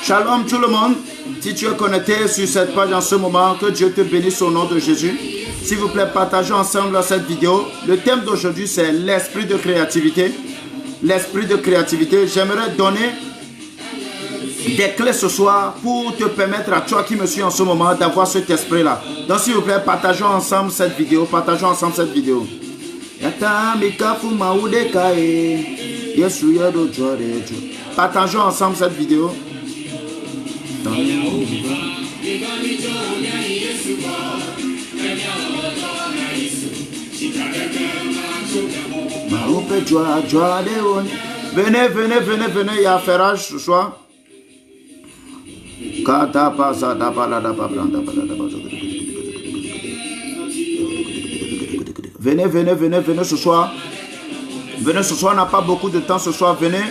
Shalom tout le monde. Si tu es connecté sur cette page en ce moment, que Dieu te bénisse au nom de Jésus. S'il vous plaît, partageons ensemble cette vidéo. Le thème d'aujourd'hui, c'est l'esprit de créativité. L'esprit de créativité. J'aimerais donner des clés ce soir pour te permettre à toi qui me suis en ce moment d'avoir cet esprit-là. Donc, s'il vous plaît, partageons ensemble cette vidéo. Partageons ensemble cette vidéo. Partageons ensemble cette vidéo. Venez, venez, venez, venez, il y a ferrage ce soir. Venez, venez, venez, venez ce soir. Venez ce soir, on n'a pas beaucoup de temps ce soir. Venez,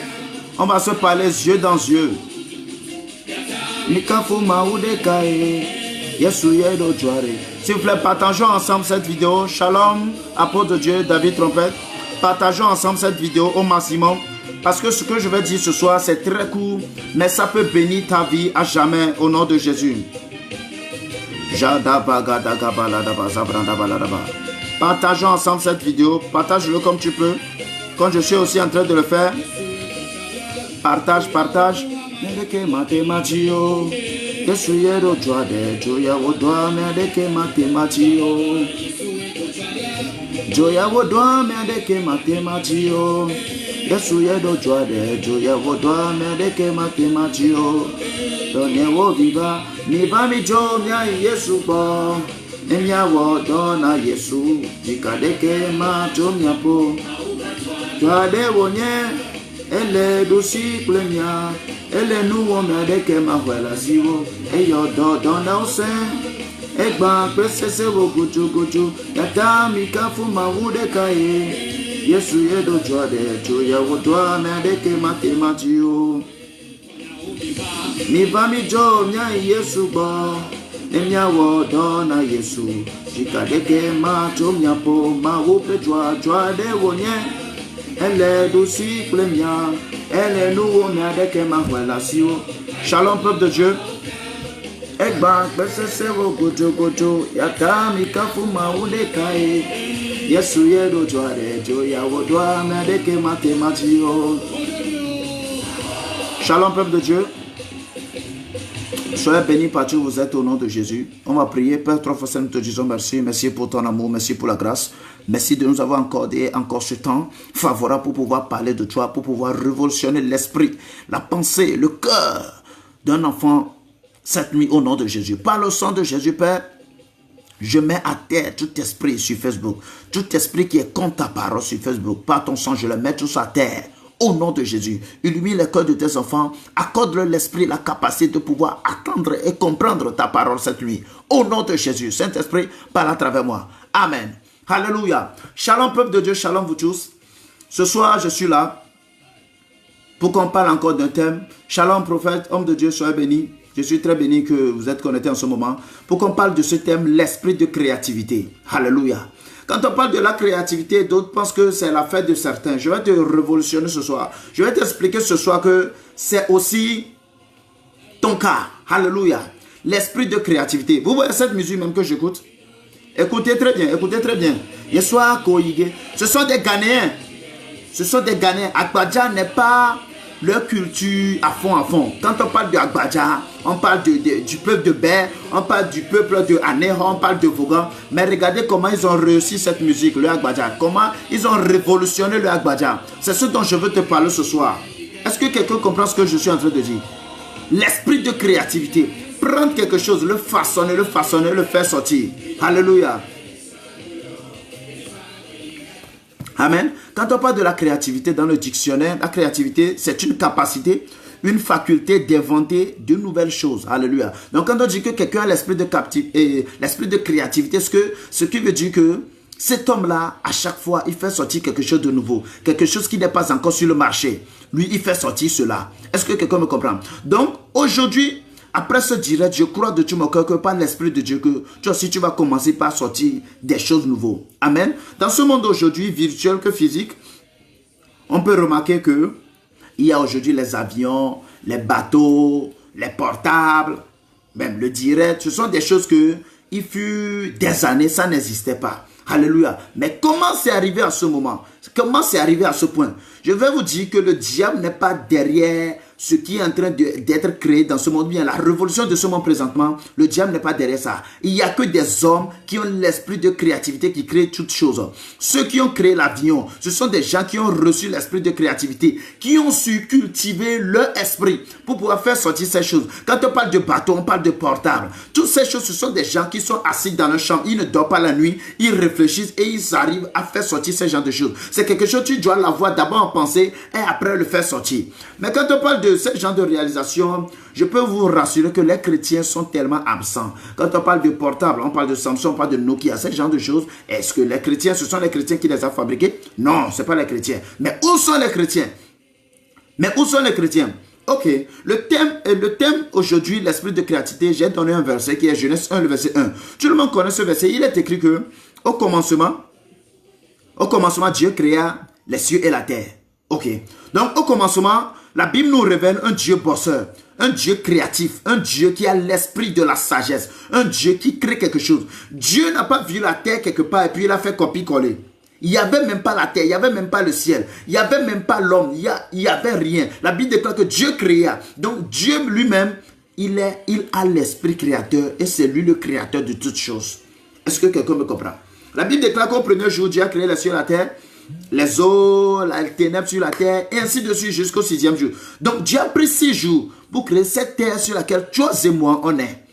on va se parler yeux dans yeux. S'il vous plaît, partageons ensemble cette vidéo. Shalom, apôtre de Dieu, David Trompette. Partageons ensemble cette vidéo au maximum. Parce que ce que je vais dire ce soir, c'est très court, mais ça peut bénir ta vie à jamais au nom de Jésus. Partageons ensemble cette vidéo. Partage-le comme tu peux. Quand je suis aussi en train de le faire. Partage, partage. Elle dosi plenia, elle nous on a de que ma voilà siwo, et yo don na ose, e gba pese se wo guju, yata mi ka fu ma wude kai, Yesu ye do jode, jo ya wo do na de ke matematiyo. Mi va mi jo nya Yesu bo, emya wo do na Yesu, jika de ke ma jo nya po ma wo pe joa de wo nye. Elle est aussi plémia, elle est nous on a des ma relation. Shalom peuple de Dieu. Egba pese wo gojo yata mi kafu ma ude kai. Yesu ye do joare jo ya wodwa na de ke matematio. Shalom peuple de Dieu. Soyez bénis partout où vous êtes au nom de Jésus. On va prier. Père, trois fois, nous te disons merci. Merci pour ton amour. Merci pour la grâce. Merci de nous avoir accordé encore ce temps favorable pour pouvoir parler de toi, pour pouvoir révolutionner l'esprit, la pensée, le cœur d'un enfant cette nuit au nom de Jésus. Par le sang de Jésus, Père, je mets à terre tout esprit sur Facebook, tout esprit qui est contre ta parole sur Facebook. Par ton sang, je le mets tous à terre. Au nom de Jésus, illumine les cœurs de tes enfants, accorde-leur l'esprit, la capacité de pouvoir attendre et comprendre ta parole cette nuit. Au nom de Jésus, Saint-Esprit, parle à travers moi. Amen. Alléluia. Shalom peuple de Dieu, shalom vous tous. Ce soir, je suis là pour qu'on parle encore d'un thème. Shalom prophète, homme de Dieu, soyez béni. Je suis très béni que vous êtes connectés en ce moment. Pour qu'on parle de ce thème, l'esprit de créativité. Alléluia. Quand on parle de la créativité, d'autres pensent que c'est la fête de certains. Je vais te révolutionner ce soir. Je vais t'expliquer ce soir que c'est aussi ton cas. Alléluia. L'esprit de créativité. Vous voyez cette musique même que j'écoute? Écoutez très bien, écoutez très bien. Ce sont des Ghanéens. Ce sont des Ghanéens. Agbadja n'est pas leur culture à fond. Quand on parle de Agbadja, on parle du peuple de Ber, on parle du peuple de Aného, on parle de Vogan. Mais regardez comment ils ont réussi cette musique, le Agbadja. Comment ils ont révolutionné le Agbadja. C'est ce dont je veux te parler ce soir. Est-ce que quelqu'un comprend ce que je suis en train de dire? L'esprit de créativité. Prendre quelque chose, le façonner, le faire sortir. Alléluia. Amen. Quand on parle de la créativité dans le dictionnaire, la créativité, c'est une capacité, une faculté d'inventer de nouvelles choses. Alléluia. Donc, quand on dit que quelqu'un a l'esprit de créativité, ce qui veut dire que cet homme-là, à chaque fois, il fait sortir quelque chose de nouveau. Quelque chose qui n'est pas encore sur le marché. Lui, il fait sortir cela. Est-ce que quelqu'un me comprend? Donc, aujourd'hui, après ce direct, je crois de tout mon cœur que par l'Esprit de Dieu, que toi aussi tu vas commencer par sortir des choses nouvelles. Amen. Dans ce monde aujourd'hui, virtuel que physique, on peut remarquer que il y a aujourd'hui les avions, les bateaux, les portables, même le direct. Ce sont des choses que, il fut des années, ça n'existait pas. Alléluia. Mais comment c'est arrivé à ce moment? Comment c'est arrivé à ce point? Je vais vous dire que le diable n'est pas derrière ce qui est en train d'être créé dans ce monde. Bien, la révolution de ce monde présentement, le diable n'est pas derrière ça. Il n'y a que des hommes qui ont l'esprit de créativité qui créent toutes choses. Ceux qui ont créé l'avion, ce sont des gens qui ont reçu l'esprit de créativité, qui ont su cultiver leur esprit pour pouvoir faire sortir ces choses. Quand on parle de bateau, on parle de portable. Toutes ces choses, ce sont des gens qui sont assis dans leur chambre. Ils ne dorment pas la nuit, ils réfléchissent et ils arrivent à faire sortir ces genres de choses. C'est quelque chose, tu dois l'avoir d'abord en pensée et après le faire sortir. Mais quand on parle de ce genre de réalisation, je peux vous rassurer que les chrétiens sont tellement absents. Quand on parle de portable, on parle de Samsung, on parle de Nokia, ce genre de choses. Est-ce que les chrétiens, ce sont les chrétiens qui les ont fabriqués? Non, ce n'est pas les chrétiens. Mais où sont les chrétiens? Mais où sont les chrétiens? Ok, le thème aujourd'hui, l'esprit de créativité, j'ai donné un verset qui est Genèse 1, le verset 1. Tout le monde connaît ce verset. Il est écrit que au commencement, Dieu créa les cieux et la terre. Ok, donc au commencement, la Bible nous révèle un Dieu bosseur, un Dieu créatif, un Dieu qui a l'esprit de la sagesse, un Dieu qui crée quelque chose. Dieu n'a pas vu la terre quelque part et puis il a fait copier-coller. Il n'y avait même pas la terre, il n'y avait même pas le ciel, il n'y avait même pas l'homme, il n'y avait rien. La Bible déclare que Dieu créa. Donc Dieu lui-même, il a l'esprit créateur et c'est lui le créateur de toutes choses. Est-ce que quelqu'un me comprend? La Bible déclare qu'au premier jour, Dieu a créé les cieux et la terre, les eaux, les ténèbres sur la terre, et ainsi de suite jusqu'au 6e jour. Donc Dieu a pris 6 jours pour créer cette terre sur laquelle toi et moi on est.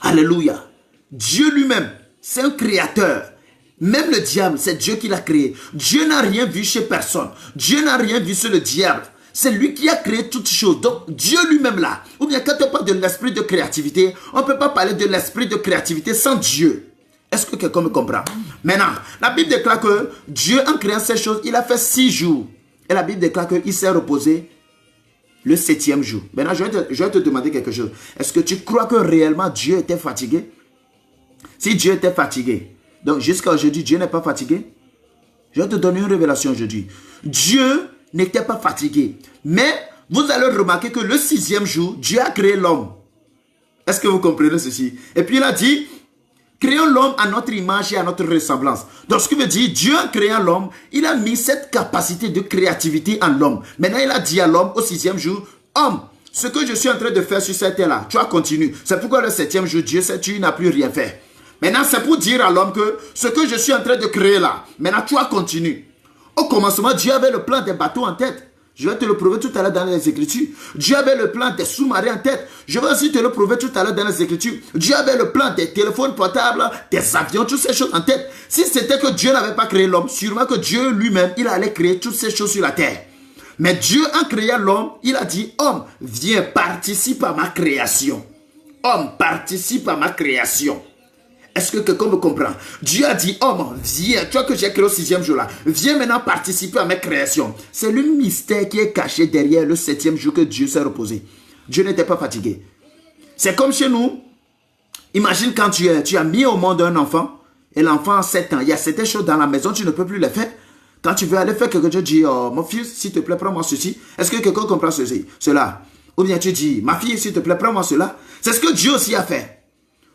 Alléluia. Dieu lui-même, c'est un créateur. Même le diable, c'est Dieu qui l'a créé. Dieu n'a rien vu chez personne. Dieu n'a rien vu sur le diable. C'est lui qui a créé toutes choses. Donc Dieu lui-même là. Ou bien quand on parle de l'esprit de créativité, on ne peut pas parler de l'esprit de créativité sans Dieu. Est-ce que quelqu'un me comprend? Maintenant, la Bible déclare que Dieu, en créant ces choses, il a fait 6 jours. Et la Bible déclare qu'il s'est reposé le 7e jour. Maintenant, je vais te demander quelque chose. Est-ce que tu crois que réellement Dieu était fatigué? Si Dieu était fatigué, donc jusqu'à aujourd'hui, Dieu n'est pas fatigué? Je vais te donner une révélation aujourd'hui. Dieu n'était pas fatigué. Mais vous allez remarquer que le 6e jour, Dieu a créé l'homme. Est-ce que vous comprenez ceci? Et puis il a dit, créons l'homme à notre image et à notre ressemblance. Donc ce qui veut dire, Dieu en créant l'homme, il a mis cette capacité de créativité en l'homme. Maintenant il a dit à l'homme au 6e jour, homme, ce que je suis en train de faire sur cette terre-là, tu as continué. C'est pourquoi le 7e jour, Dieu sait, tu n'as plus rien fait. Maintenant, c'est pour dire à l'homme que ce que je suis en train de créer là, maintenant tu as continué. Au commencement, Dieu avait le plan des bateaux en tête. Je vais te le prouver tout à l'heure dans les Écritures. Dieu avait le plan des sous-marins en tête. Je vais aussi te le prouver tout à l'heure dans les Écritures. Dieu avait le plan des téléphones portables, des avions, toutes ces choses en tête. Si c'était que Dieu n'avait pas créé l'homme, sûrement que Dieu lui-même, il allait créer toutes ces choses sur la terre. Mais Dieu, en créant l'homme, il a dit, homme, viens, participe à ma création. Homme, participe à ma création. Est-ce que quelqu'un me comprend? Dieu a dit, homme, viens, toi que j'ai créé au 6e jour là, viens maintenant participer à mes créations. C'est le mystère qui est caché derrière le 7e jour que Dieu s'est reposé. Dieu n'était pas fatigué. C'est comme chez nous. Imagine quand tu as mis au monde un enfant, et l'enfant a 7 ans. Il y a certaines choses dans la maison, tu ne peux plus les faire. Quand tu veux aller faire quelque chose, tu dis, oh, mon fils, s'il te plaît, prends-moi ceci. Est-ce que quelqu'un comprend cela? Ou bien tu dis, ma fille, s'il te plaît, prends-moi cela. C'est ce que Dieu aussi a fait.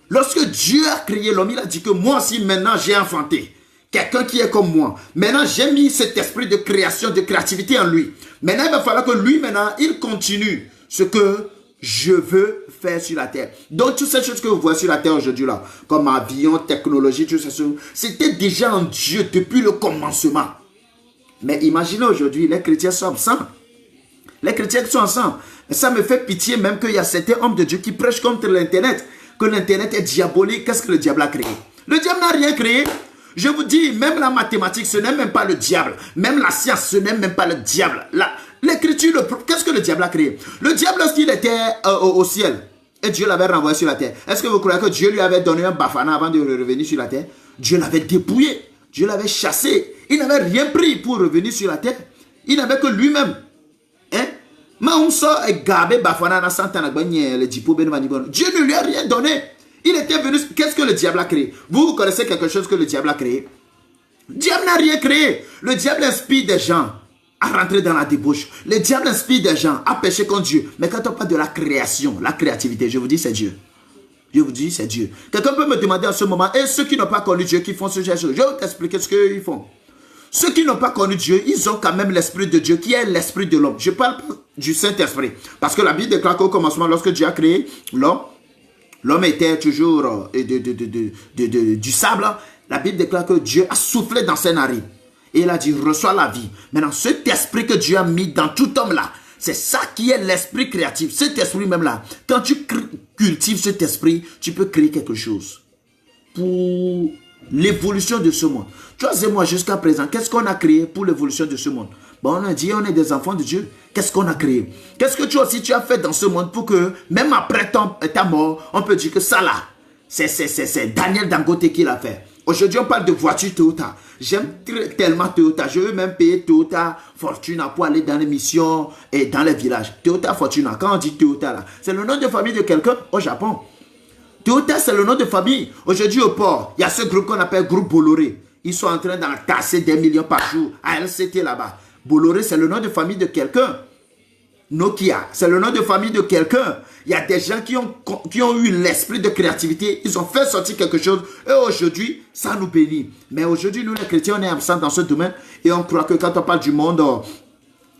Lorsque Dieu a créé l'homme, il a dit que moi aussi maintenant j'ai enfanté quelqu'un qui est comme moi. Maintenant j'ai mis cet esprit de création, de créativité en lui. Maintenant il va falloir que lui maintenant il continue ce que je veux faire sur la terre. Donc toutes ces choses que vous voyez sur la terre aujourd'hui là, comme avion, technologie, tout ça, c'était déjà en Dieu depuis le commencement. Mais imaginez aujourd'hui, les chrétiens sont absents. Les chrétiens sont ensemble. Ça me fait pitié même qu'il y a certains hommes de Dieu qui prêchent contre l'internet. Que l'internet est diabolique. Qu'est-ce que le diable a créé? Le diable n'a rien créé. Je vous dis, même la mathématique, ce n'est même pas le diable. Même la science, ce n'est même pas le diable. L'écriture, qu'est-ce que le diable a créé? Le diable, lorsqu'il était au ciel, et Dieu l'avait renvoyé sur la terre, est-ce que vous croyez que Dieu lui avait donné un bafana avant de revenir sur la terre? Dieu l'avait dépouillé. Dieu l'avait chassé. Il n'avait rien pris pour revenir sur la terre. Il n'avait que lui-même. Hein? Dieu ne lui a rien donné. Il était venu. Qu'est-ce que le diable a créé? Vous connaissez quelque chose que le diable a créé? Le diable n'a rien créé. Le diable inspire des gens à rentrer dans la débauche. Le diable inspire des gens à pécher contre Dieu. Mais quand on parle de la création, la créativité, je vous dis, c'est Dieu. Je vous dis, c'est Dieu. Quelqu'un peut me demander en ce moment, et ceux qui n'ont pas connu Dieu, qui font ce genre de choses, je vais t'expliquer ce qu'ils font. Ceux qui n'ont pas connu Dieu, ils ont quand même l'esprit de Dieu, qui est l'esprit de l'homme. Je parle du Saint-Esprit. Parce que la Bible déclare qu'au commencement, lorsque Dieu a créé l'homme, l'homme était toujours du sable. La Bible déclare que Dieu a soufflé dans ses narines. Et il a dit, reçois la vie. Maintenant, cet esprit que Dieu a mis dans tout homme là, c'est ça qui est l'esprit créatif. Cet esprit même là, quand tu cultives cet esprit, tu peux créer quelque chose pour l'évolution de ce monde. Tu vois, moi jusqu'à présent, qu'est-ce qu'on a créé pour l'évolution de ce monde? Bon, on a dit, on est des enfants de Dieu. Qu'est-ce qu'on a créé? Qu'est-ce que toi aussi tu as fait dans ce monde pour que, même après ta mort, on peut dire que ça là, c'est Daniel Dangote qui l'a fait. Aujourd'hui, on parle de voiture Toyota. J'aime tellement Toyota. Je veux même payer Toyota Fortuna pour aller dans les missions et dans les villages. Toyota Fortuna. Quand on dit Toyota, là, c'est le nom de famille de quelqu'un au Japon. Toyota, c'est le nom de famille. Aujourd'hui, au port, il y a ce groupe qu'on appelle groupe Bolloré. Ils sont en train d'entasser des millions par jour à LCT là-bas. Bolloré, c'est le nom de famille de quelqu'un. Nokia, c'est le nom de famille de quelqu'un. Il y a des gens qui ont eu l'esprit de créativité. Ils ont fait sortir quelque chose. Et aujourd'hui, ça nous bénit. Mais aujourd'hui, nous les chrétiens, on est absents dans ce domaine. Et on croit que quand on parle du monde,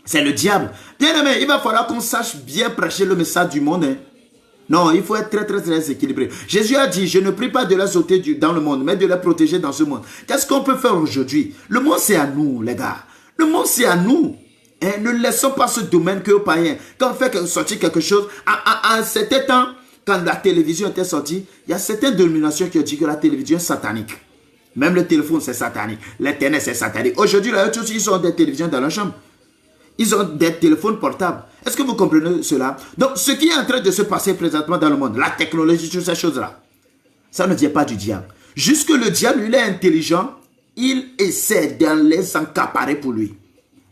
c'est le diable. Bien aimé, il va falloir qu'on sache bien prêcher le message du monde. Hein. Non, il faut être très, très, très équilibré. Jésus a dit, je ne prie pas de les ôter dans le monde, mais de les protéger dans ce monde. Qu'est-ce qu'on peut faire aujourd'hui? Le monde, c'est à nous, les gars. Le monde, c'est à nous. Et ne laissons pas ce domaine que aux païens. Quand on fait sortir quelque chose, à un certain temps, quand la télévision était sortie, il y a certaines dénominations qui ont dit que la télévision est satanique. Même le téléphone, c'est satanique. L'internet, c'est satanique. Aujourd'hui, là, ils ont des télévisions dans leur chambre. Ils ont des téléphones portables. Est-ce que vous comprenez cela? Donc, ce qui est en train de se passer présentement dans le monde, la technologie, toutes ces choses-là, ça ne vient pas du diable. Jusque le diable, il est intelligent, il essaie de les accaparer pour lui.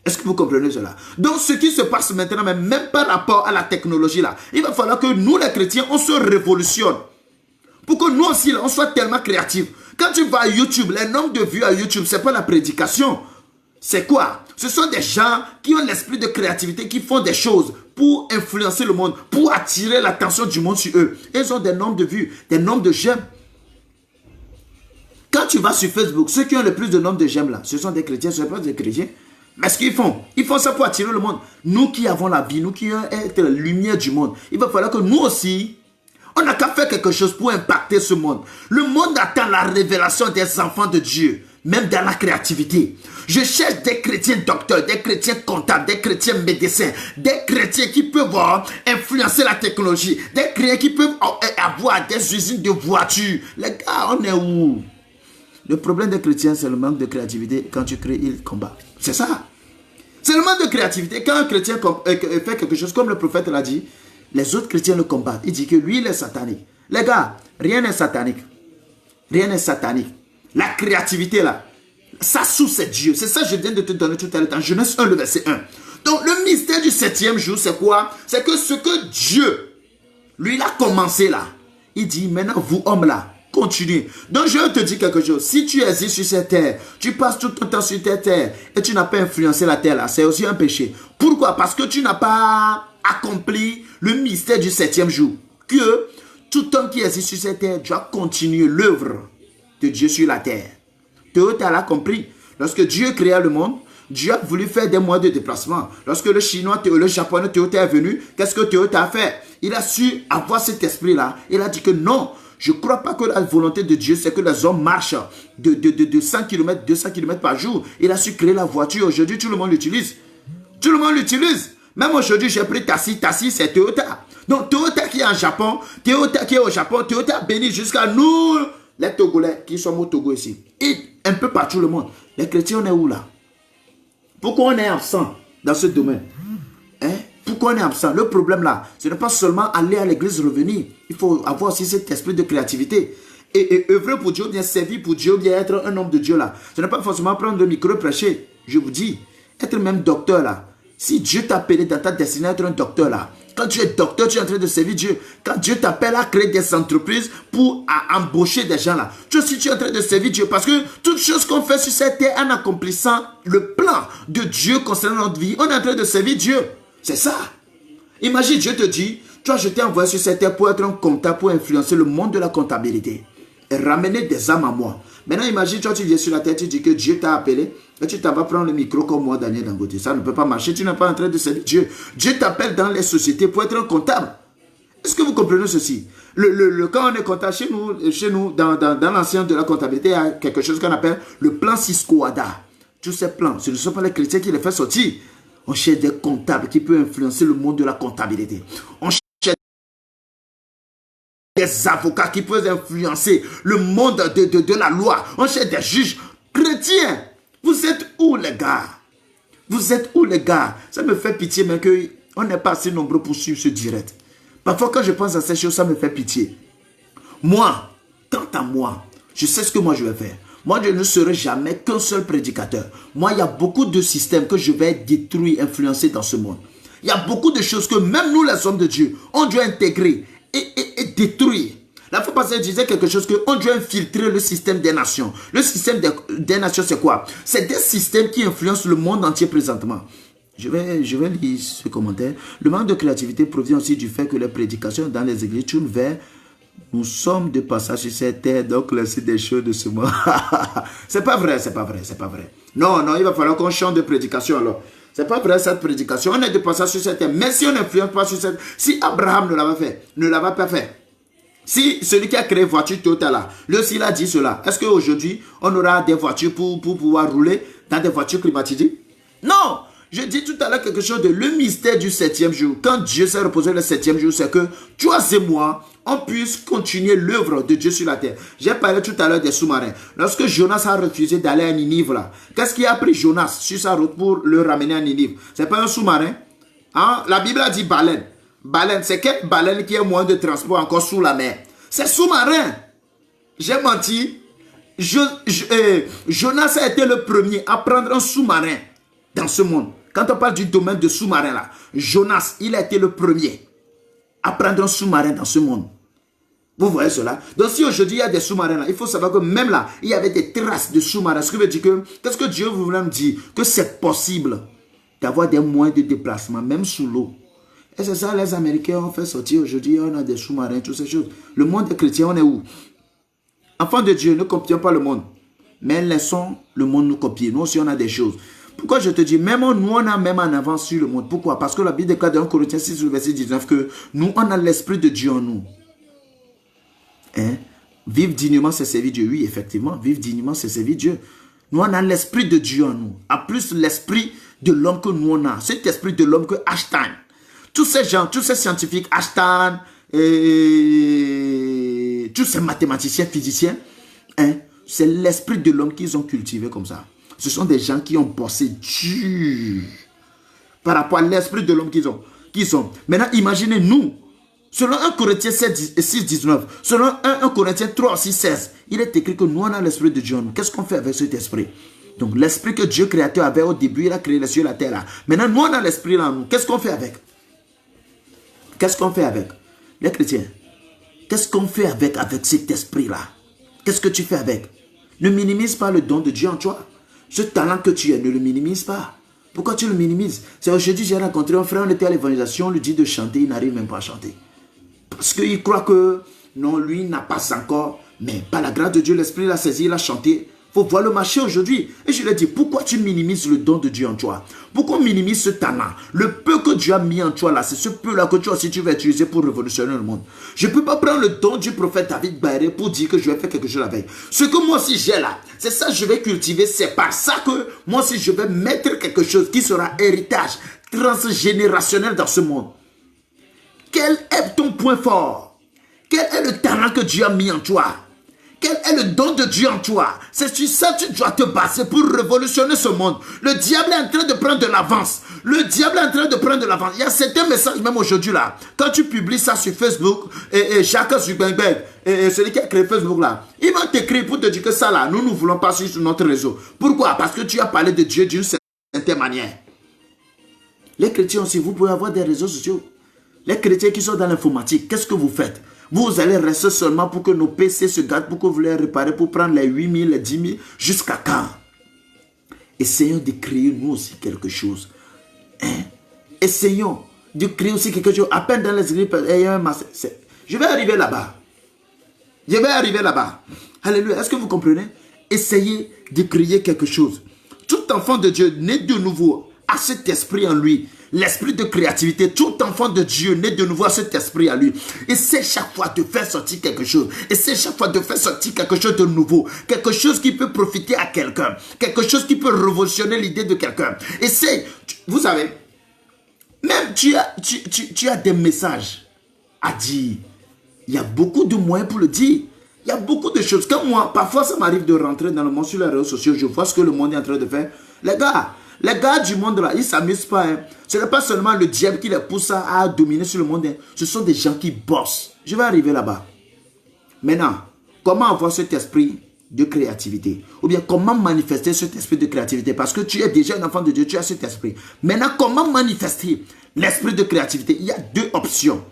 Est-ce que vous comprenez cela? Donc, ce qui se passe maintenant, même par rapport à la technologie, là, il va falloir que nous, les chrétiens, on se révolutionne. Pour que nous aussi, là, on soit tellement créatifs. Quand tu vas à YouTube, les nombres de vues à YouTube, ce n'est pas la prédication. C'est quoi? Ce sont des gens qui ont l'esprit de créativité, qui font des choses pour influencer le monde, pour attirer l'attention du monde sur eux. Et ils ont des nombres de vues, des nombres de j'aime. Quand tu vas sur Facebook, ceux qui ont le plus de nombres de j'aime là, ce sont des chrétiens, ce ne sont pas des chrétiens. Mais ce qu'ils font, ils font ça pour attirer le monde. Nous qui avons la vie, nous qui avons la lumière du monde, il va falloir que nous aussi, on n'a qu'à faire quelque chose pour impacter ce monde. Le monde attend la révélation des enfants de Dieu, même dans la créativité. Je cherche des chrétiens docteurs, des chrétiens comptables, des chrétiens médecins, des chrétiens qui peuvent influencer la technologie, des chrétiens qui peuvent avoir des usines de voitures. Les gars, on est où? Le problème des chrétiens, c'est le manque de créativité. Quand tu crées, ils combattent. C'est ça. C'est le manque de créativité. Quand un chrétien fait quelque chose, comme le prophète l'a dit, les autres chrétiens le combattent. Il dit que lui, il est satanique. Les gars, rien n'est satanique. Rien n'est satanique. La créativité, là, sa source, c'est Dieu. C'est ça que je viens de te donner tout à l'heure dans Genèse 1, le verset 1. Donc, le mystère du 7e jour, c'est quoi? C'est que ce que Dieu, lui, il a commencé là. Il dit, maintenant, vous, hommes là, continuez. Donc, je te dis quelque chose. Si tu existes sur cette terre, tu passes tout ton temps sur cette terre et tu n'as pas influencé la terre là, c'est aussi un péché. Pourquoi? Parce que tu n'as pas accompli le mystère du 7e jour. Que tout homme qui existe sur cette terre doit continuer l'œuvre de Dieu sur la terre. Toyota l'a compris. Lorsque Dieu créa le monde, Dieu a voulu faire des moyens de déplacement. Lorsque le Chinois, le Japonais Toyota est venu, qu'est-ce que Toyota a fait? Il a su avoir cet esprit-là. Il a dit que non, je ne crois pas que la volonté de Dieu, c'est que les hommes marchent de 100 km, 200 km par jour. Il a su créer la voiture. Aujourd'hui, tout le monde l'utilise. Tout le monde l'utilise. Même aujourd'hui, j'ai pris Tassi. Tassi, c'est Toyota. Donc, Toyota qui est en Japon, Toyota qui est au Japon, Toyota béni jusqu'à nous, les Togolais qui sommes au Togo ici. Et Un peu partout le monde. Les chrétiens, on est où là? Pourquoi on est absent dans ce domaine? Hein? Pourquoi on est absent? Le problème là, ce n'est pas seulement aller à l'église, revenir. Il faut avoir aussi cet esprit de créativité. Et œuvrer pour Dieu, bien servir pour Dieu, bien être un homme de Dieu là. Ce n'est pas forcément prendre le micro et prêcher. Je vous dis, être même docteur là. Si Dieu t'a appelé dans ta destinée à être un docteur là, quand tu es docteur, tu es en train de servir Dieu. Quand Dieu t'appelle à créer des entreprises pour embaucher des gens là, tu es en train de servir Dieu. Parce que toute chose qu'on fait sur cette terre en accomplissant le plan de Dieu concernant notre vie, on est en train de servir Dieu. C'est ça. Imagine, Dieu te dit, toi je t'ai envoyé sur cette terre pour être un comptable, pour influencer le monde de la comptabilité. Et ramener des âmes à moi. Maintenant, imagine, toi, tu viens sur la terre, tu dis que Dieu t'a appelé, et tu t'en vas prendre le micro comme moi, Daniel Dangote. Ça ne peut pas marcher, tu n'es pas en train de servir Dieu. Dieu t'appelle dans les sociétés pour être un comptable. Est-ce que vous comprenez ceci? Quand on est comptable, chez nous dans l'ancien de la comptabilité, il y a quelque chose qu'on appelle le plan Cisco-Ada. Tous ces plans, ce ne sont pas les chrétiens qui les font sortir. On cherche des comptables qui peuvent influencer le monde de la comptabilité. On cherche des avocats qui peuvent influencer le monde de la loi. On cherche des juges chrétiens. Vous êtes où les gars? Vous êtes où les gars? Ça me fait pitié mais qu'on n'est pas assez nombreux pour suivre ce direct. Parfois quand je pense à ces choses, ça me fait pitié. Moi, quant à moi, je sais ce que moi je vais faire. Moi, je ne serai jamais qu'un seul prédicateur. Moi, il y a beaucoup de systèmes que je vais détruire, influencer dans ce monde. Il y a beaucoup de choses que même nous, les hommes de Dieu, on doit intégrer et détruire. La fois passée, je disais quelque chose qu'on doit infiltrer le système des nations. Le système des nations, c'est quoi? C'est des systèmes qui influencent le monde entier présentement. Je vais lire ce commentaire. Le manque de créativité provient aussi du fait que les prédications dans les églises tournent vers nous sommes de passage sur cette terre, donc laissez des choses de ce monde. C'est pas vrai, c'est pas vrai, c'est pas vrai. Non, non, il va falloir qu'on chante de prédication alors. C'est pas vrai cette prédication. On est de passage sur cette terre. Mais si on n'influence pas sur cette terre, si Abraham ne l'avait pas fait, si celui qui a créé voiture Toyota là, lui s'il a dit cela, est-ce qu'aujourd'hui on aura des voitures pour pouvoir rouler dans des voitures climatisées? Non! Je dis tout à l'heure quelque chose de le mystère du 7e jour. Quand Dieu s'est reposé le 7e jour, c'est que toi et moi, on puisse continuer l'œuvre de Dieu sur la terre. J'ai parlé tout à l'heure des sous-marins. Lorsque Jonas a refusé d'aller à Ninive là, qu'est-ce qui a pris Jonas sur sa route pour le ramener à Ninive? C'est pas un sous-marin. Hein? La Bible a dit baleine. Baleine, c'est quelle baleine qui est moyen de transport encore sous la mer? C'est sous-marin. J'ai menti. Jonas a été le premier à prendre un sous-marin dans ce monde. Quand on parle du domaine de sous-marin là, Jonas, il a été le premier à prendre un sous-marin dans ce monde. Vous voyez cela? Donc si aujourd'hui il y a des sous-marins là, il faut savoir que même là, il y avait des traces de sous-marins. Ce qui veut dire que, qu'est-ce que Dieu voulait me dire? Que c'est possible d'avoir des moyens de déplacement, même sous l'eau. Et c'est ça les Américains ont fait sortir aujourd'hui, on a des sous-marins, toutes ces choses. Le monde des chrétiens, on est où? Enfants de Dieu, ne copions pas le monde. Mais laissons le monde nous copier. Nous aussi, on a des choses. Pourquoi je te dis, même nous, on a même en avance sur le monde. Pourquoi? Parce que la Bible déclare dans 1 Corinthiens 6, verset 19, que nous, on a l'Esprit de Dieu en nous. Hein? Vivre dignement, c'est servir Dieu. Oui, effectivement, vivre dignement, c'est servir Dieu. Nous, on a l'Esprit de Dieu en nous. À plus l'Esprit de l'homme que nous, on a. Cet Esprit de l'homme que Einstein. Tous ces gens, tous ces scientifiques, Einstein, tous ces mathématiciens, physiciens, hein, c'est l'Esprit de l'homme qu'ils ont cultivé comme ça. Ce sont des gens qui ont bossé dur par rapport à l'esprit de l'homme qu'ils ont. Maintenant, imaginez nous. Selon 1 Corinthiens 6, 19, selon 1 Corinthiens 3, 6, 16, il est écrit que nous, on a l'esprit de Dieu. Qu'est-ce qu'on fait avec cet esprit? Donc, l'esprit que Dieu créateur avait au début, il a créé les cieux et la terre là. Maintenant, nous, on a l'esprit là en nous. Qu'est-ce qu'on fait avec? Qu'est-ce qu'on fait avec? Les chrétiens, qu'est-ce qu'on fait avec cet esprit-là? Qu'est-ce que tu fais avec? Ne minimise pas le don de Dieu en toi. Ce talent que tu as, ne le minimise pas. Pourquoi tu le minimises? C'est aujourd'hui, j'ai rencontré un frère, on était à l'évangélisation, on lui dit de chanter, il n'arrive même pas à chanter. Parce qu'il croit que, non, lui n'a pas encore, mais par la grâce de Dieu, l'esprit l'a saisi, il a chanté. Il faut voir le marché aujourd'hui. Et je lui ai dit, pourquoi tu minimises le don de Dieu en toi? Pourquoi on minimise ce talent? Le peu que Dieu a mis en toi là, c'est ce peu-là que toi aussi tu vas utiliser pour révolutionner le monde. Je ne peux pas prendre le don du prophète David Bayré pour dire que je vais faire quelque chose avec. Ce que moi aussi j'ai là, c'est ça que je vais cultiver. C'est par ça que moi aussi je vais mettre quelque chose qui sera héritage transgénérationnel dans ce monde. Quel est ton point fort? Quel est le talent que Dieu a mis en toi? Quel est le don de Dieu en toi? C'est sur ça que tu dois te baser pour révolutionner ce monde. Le diable est en train de prendre de l'avance. Le diable est en train de prendre de l'avance. Il y a certains messages même aujourd'hui là. Quand tu publies ça sur Facebook, et chacun sur Zuckerberg, et celui qui a créé Facebook là, ils vont t'écrire pour te dire que ça là, nous ne voulons pas sur notre réseau. Pourquoi? Parce que tu as parlé de Dieu d'une certaine manière. Les chrétiens aussi, vous pouvez avoir des réseaux sociaux. Les chrétiens qui sont dans l'informatique, qu'est-ce que vous faites? Vous allez rester seulement pour que nos PC se gâtent, pour que vous les réparez, pour prendre les 8 000, les 10 000, jusqu'à quand? Essayons de créer nous aussi quelque chose. Hein? Essayons de créer aussi quelque chose. À peine dans les églises, je vais arriver là-bas. Je vais arriver là-bas. Alléluia. Est-ce que vous comprenez? Essayez de créer quelque chose. Tout enfant de Dieu né de nouveau a cet esprit en lui. L'esprit de créativité, tout enfant de Dieu né de nouveau a cet esprit à lui. Essaie chaque fois de faire sortir quelque chose. Essaie chaque fois de faire sortir quelque chose de nouveau. Quelque chose qui peut profiter à quelqu'un. Quelque chose qui peut révolutionner l'idée de quelqu'un. Essaie. Vous savez, même tu as des messages à dire. Il y a beaucoup de moyens pour le dire. Il y a beaucoup de choses. Comme moi, parfois ça m'arrive de rentrer dans le monde sur les réseaux sociaux. Je vois ce que le monde est en train de faire. Les gars du monde là, ils ne s'amusent pas. Hein. Ce n'est pas seulement le diable qui les pousse à dominer sur le monde. Hein. Ce sont des gens qui bossent. Je vais arriver là-bas. Maintenant, comment avoir cet esprit de créativité? Ou bien comment manifester cet esprit de créativité? Parce que tu es déjà un enfant de Dieu, tu as cet esprit. Maintenant, comment manifester l'esprit de créativité? Il y a deux options.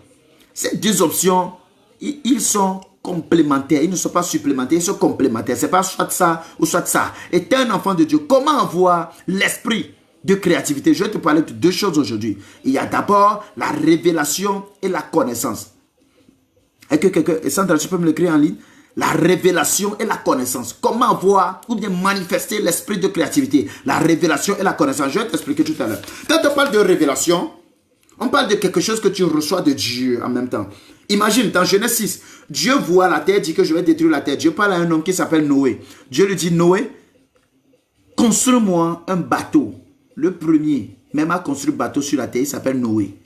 Ces deux options, ils sont complémentaires, ils ne sont pas supplémentaires, ils sont complémentaires. Ce n'est pas soit ça ou soit ça. Et tu es un enfant de Dieu. Comment avoir l'esprit de créativité? Je vais te parler de deux choses aujourd'hui. Il y a d'abord la révélation et la connaissance. Est-ce que quelqu'un, Sandra, tu peux me l'écrire en ligne? La révélation et la connaissance. Comment avoir ou bien manifester l'esprit de créativité? La révélation et la connaissance. Je vais t'expliquer tout à l'heure. Quand on parle de révélation, on parle de quelque chose que tu reçois de Dieu en même temps. Imagine, dans Genèse 6, Dieu voit la terre, dit que je vais détruire la terre. Dieu parle à un homme qui s'appelle Noé. Dieu lui dit, Noé, construis-moi un bateau. Le premier, même a construit un bateau sur la terre, il s'appelle Noé.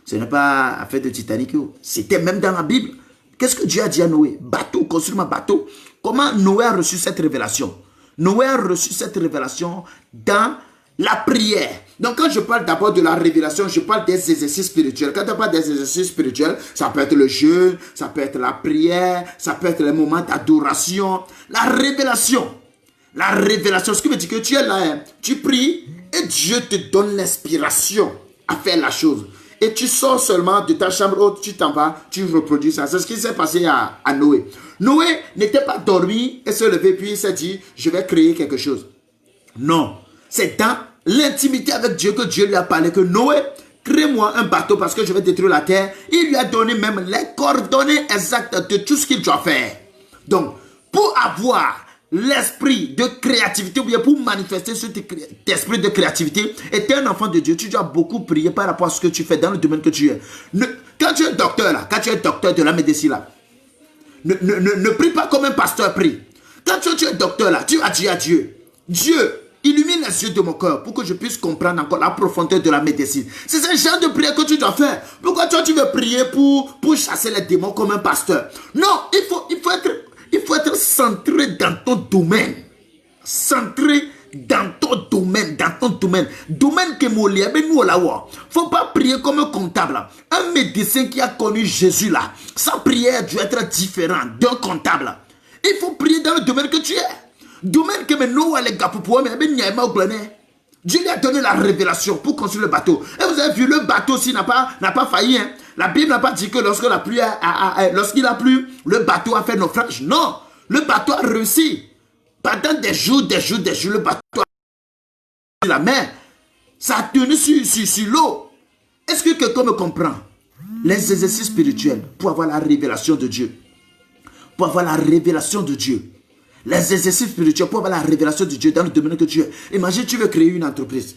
Ce n'est pas affaire de Titanic. C'était même dans la Bible. Qu'est-ce que Dieu a dit à Noé? Bateau, construis-moi un bateau. Comment Noé a reçu cette révélation? Noé a reçu cette révélation dans la prière. Donc quand je parle d'abord de la révélation, je parle des exercices spirituels. Quand on parle des exercices spirituels, ça peut être le jeûne, ça peut être la prière, ça peut être les moments d'adoration. La révélation, ce qui veut dire que tu es là, hein, tu pries et Dieu te donne l'inspiration à faire la chose. Et tu sors seulement de ta chambre, tu t'en vas, tu reproduis ça. C'est ce qui s'est passé à Noé. Noé n'était pas dormi et se lever puis il s'est dit, je vais créer quelque chose. Non. C'est dans l'intimité avec Dieu que Dieu lui a parlé que Noé, crée-moi un bateau parce que je vais détruire la terre. Il lui a donné même les coordonnées exactes de tout ce qu'il doit faire. Donc, pour avoir l'esprit de créativité, ou bien pour manifester cet esprit de créativité, et tu es un enfant de Dieu, tu dois beaucoup prier par rapport à ce que tu fais dans le domaine que tu es. Quand tu es docteur là, quand tu es docteur de la médecine là, ne prie pas comme un pasteur prie. Quand tu es docteur là, tu vas dire à Dieu, Dieu, illumine les yeux de mon cœur pour que je puisse comprendre encore la profondeur de la médecine. C'est ce genre de prière que tu dois faire. Pourquoi toi tu veux prier pour chasser les démons comme un pasteur? Non, il faut être centré dans ton domaine. Centré dans ton domaine, Domaine que moi, mais nous là, faut pas prier comme un comptable. Un médecin qui a connu Jésus là, sa prière doit être différente d'un comptable. Il faut prier dans le domaine que tu es. Domaine que nous, les gars, pour pouvoir, Dieu lui a donné la révélation pour construire le bateau. Et vous avez vu, le bateau aussi n'a pas failli. Hein. La Bible n'a pas dit que lorsque la pluie lorsqu'il a plu, le bateau a fait naufrage. Non, le bateau a réussi. Pendant des jours, le bateau a réussi sur la mer. Ça a tenu sur l'eau. Est-ce que quelqu'un me comprend? Les exercices spirituels pour avoir la révélation de Dieu. Pour avoir la révélation de Dieu. Les exercices spirituels pour avoir la révélation de Dieu dans le domaine que tu es. Imagine, tu veux créer une entreprise.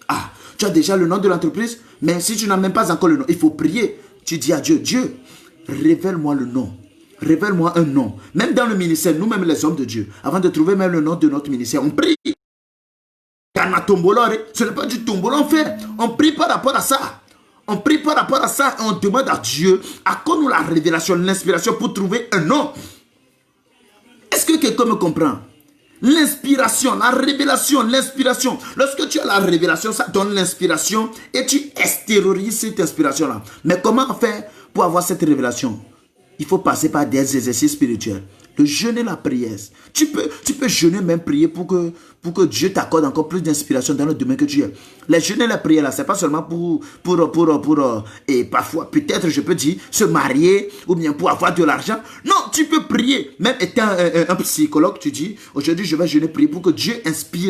Ah, tu as déjà le nom de l'entreprise, mais si tu n'as même pas encore le nom, il faut prier. Tu dis à Dieu, Dieu, révèle-moi le nom. Révèle-moi un nom. Même dans le ministère, nous-mêmes les hommes de Dieu, avant de trouver même le nom de notre ministère, on prie. Ce n'est pas du tombola on fait. On prie par rapport à ça. On prie par rapport à ça et on demande à Dieu, accorde-nous la révélation, l'inspiration pour trouver un nom. Est-ce que quelqu'un me comprend? L'inspiration, la révélation, l'inspiration. Lorsque tu as la révélation, ça donne l'inspiration et tu extériorises cette inspiration-là. Mais comment faire pour avoir cette révélation? Il faut passer par des exercices spirituels. Le jeûne et la prière. Tu peux jeûner, même prier pour que Dieu t'accorde encore plus d'inspiration dans le domaine que tu es. Les jeûnes et la prière, là, c'est pas seulement et parfois, peut-être, je peux dire, se marier ou bien pour avoir de l'argent. Non, tu peux prier. Même étant un psychologue, tu dis, aujourd'hui, je vais jeûner, prier pour que Dieu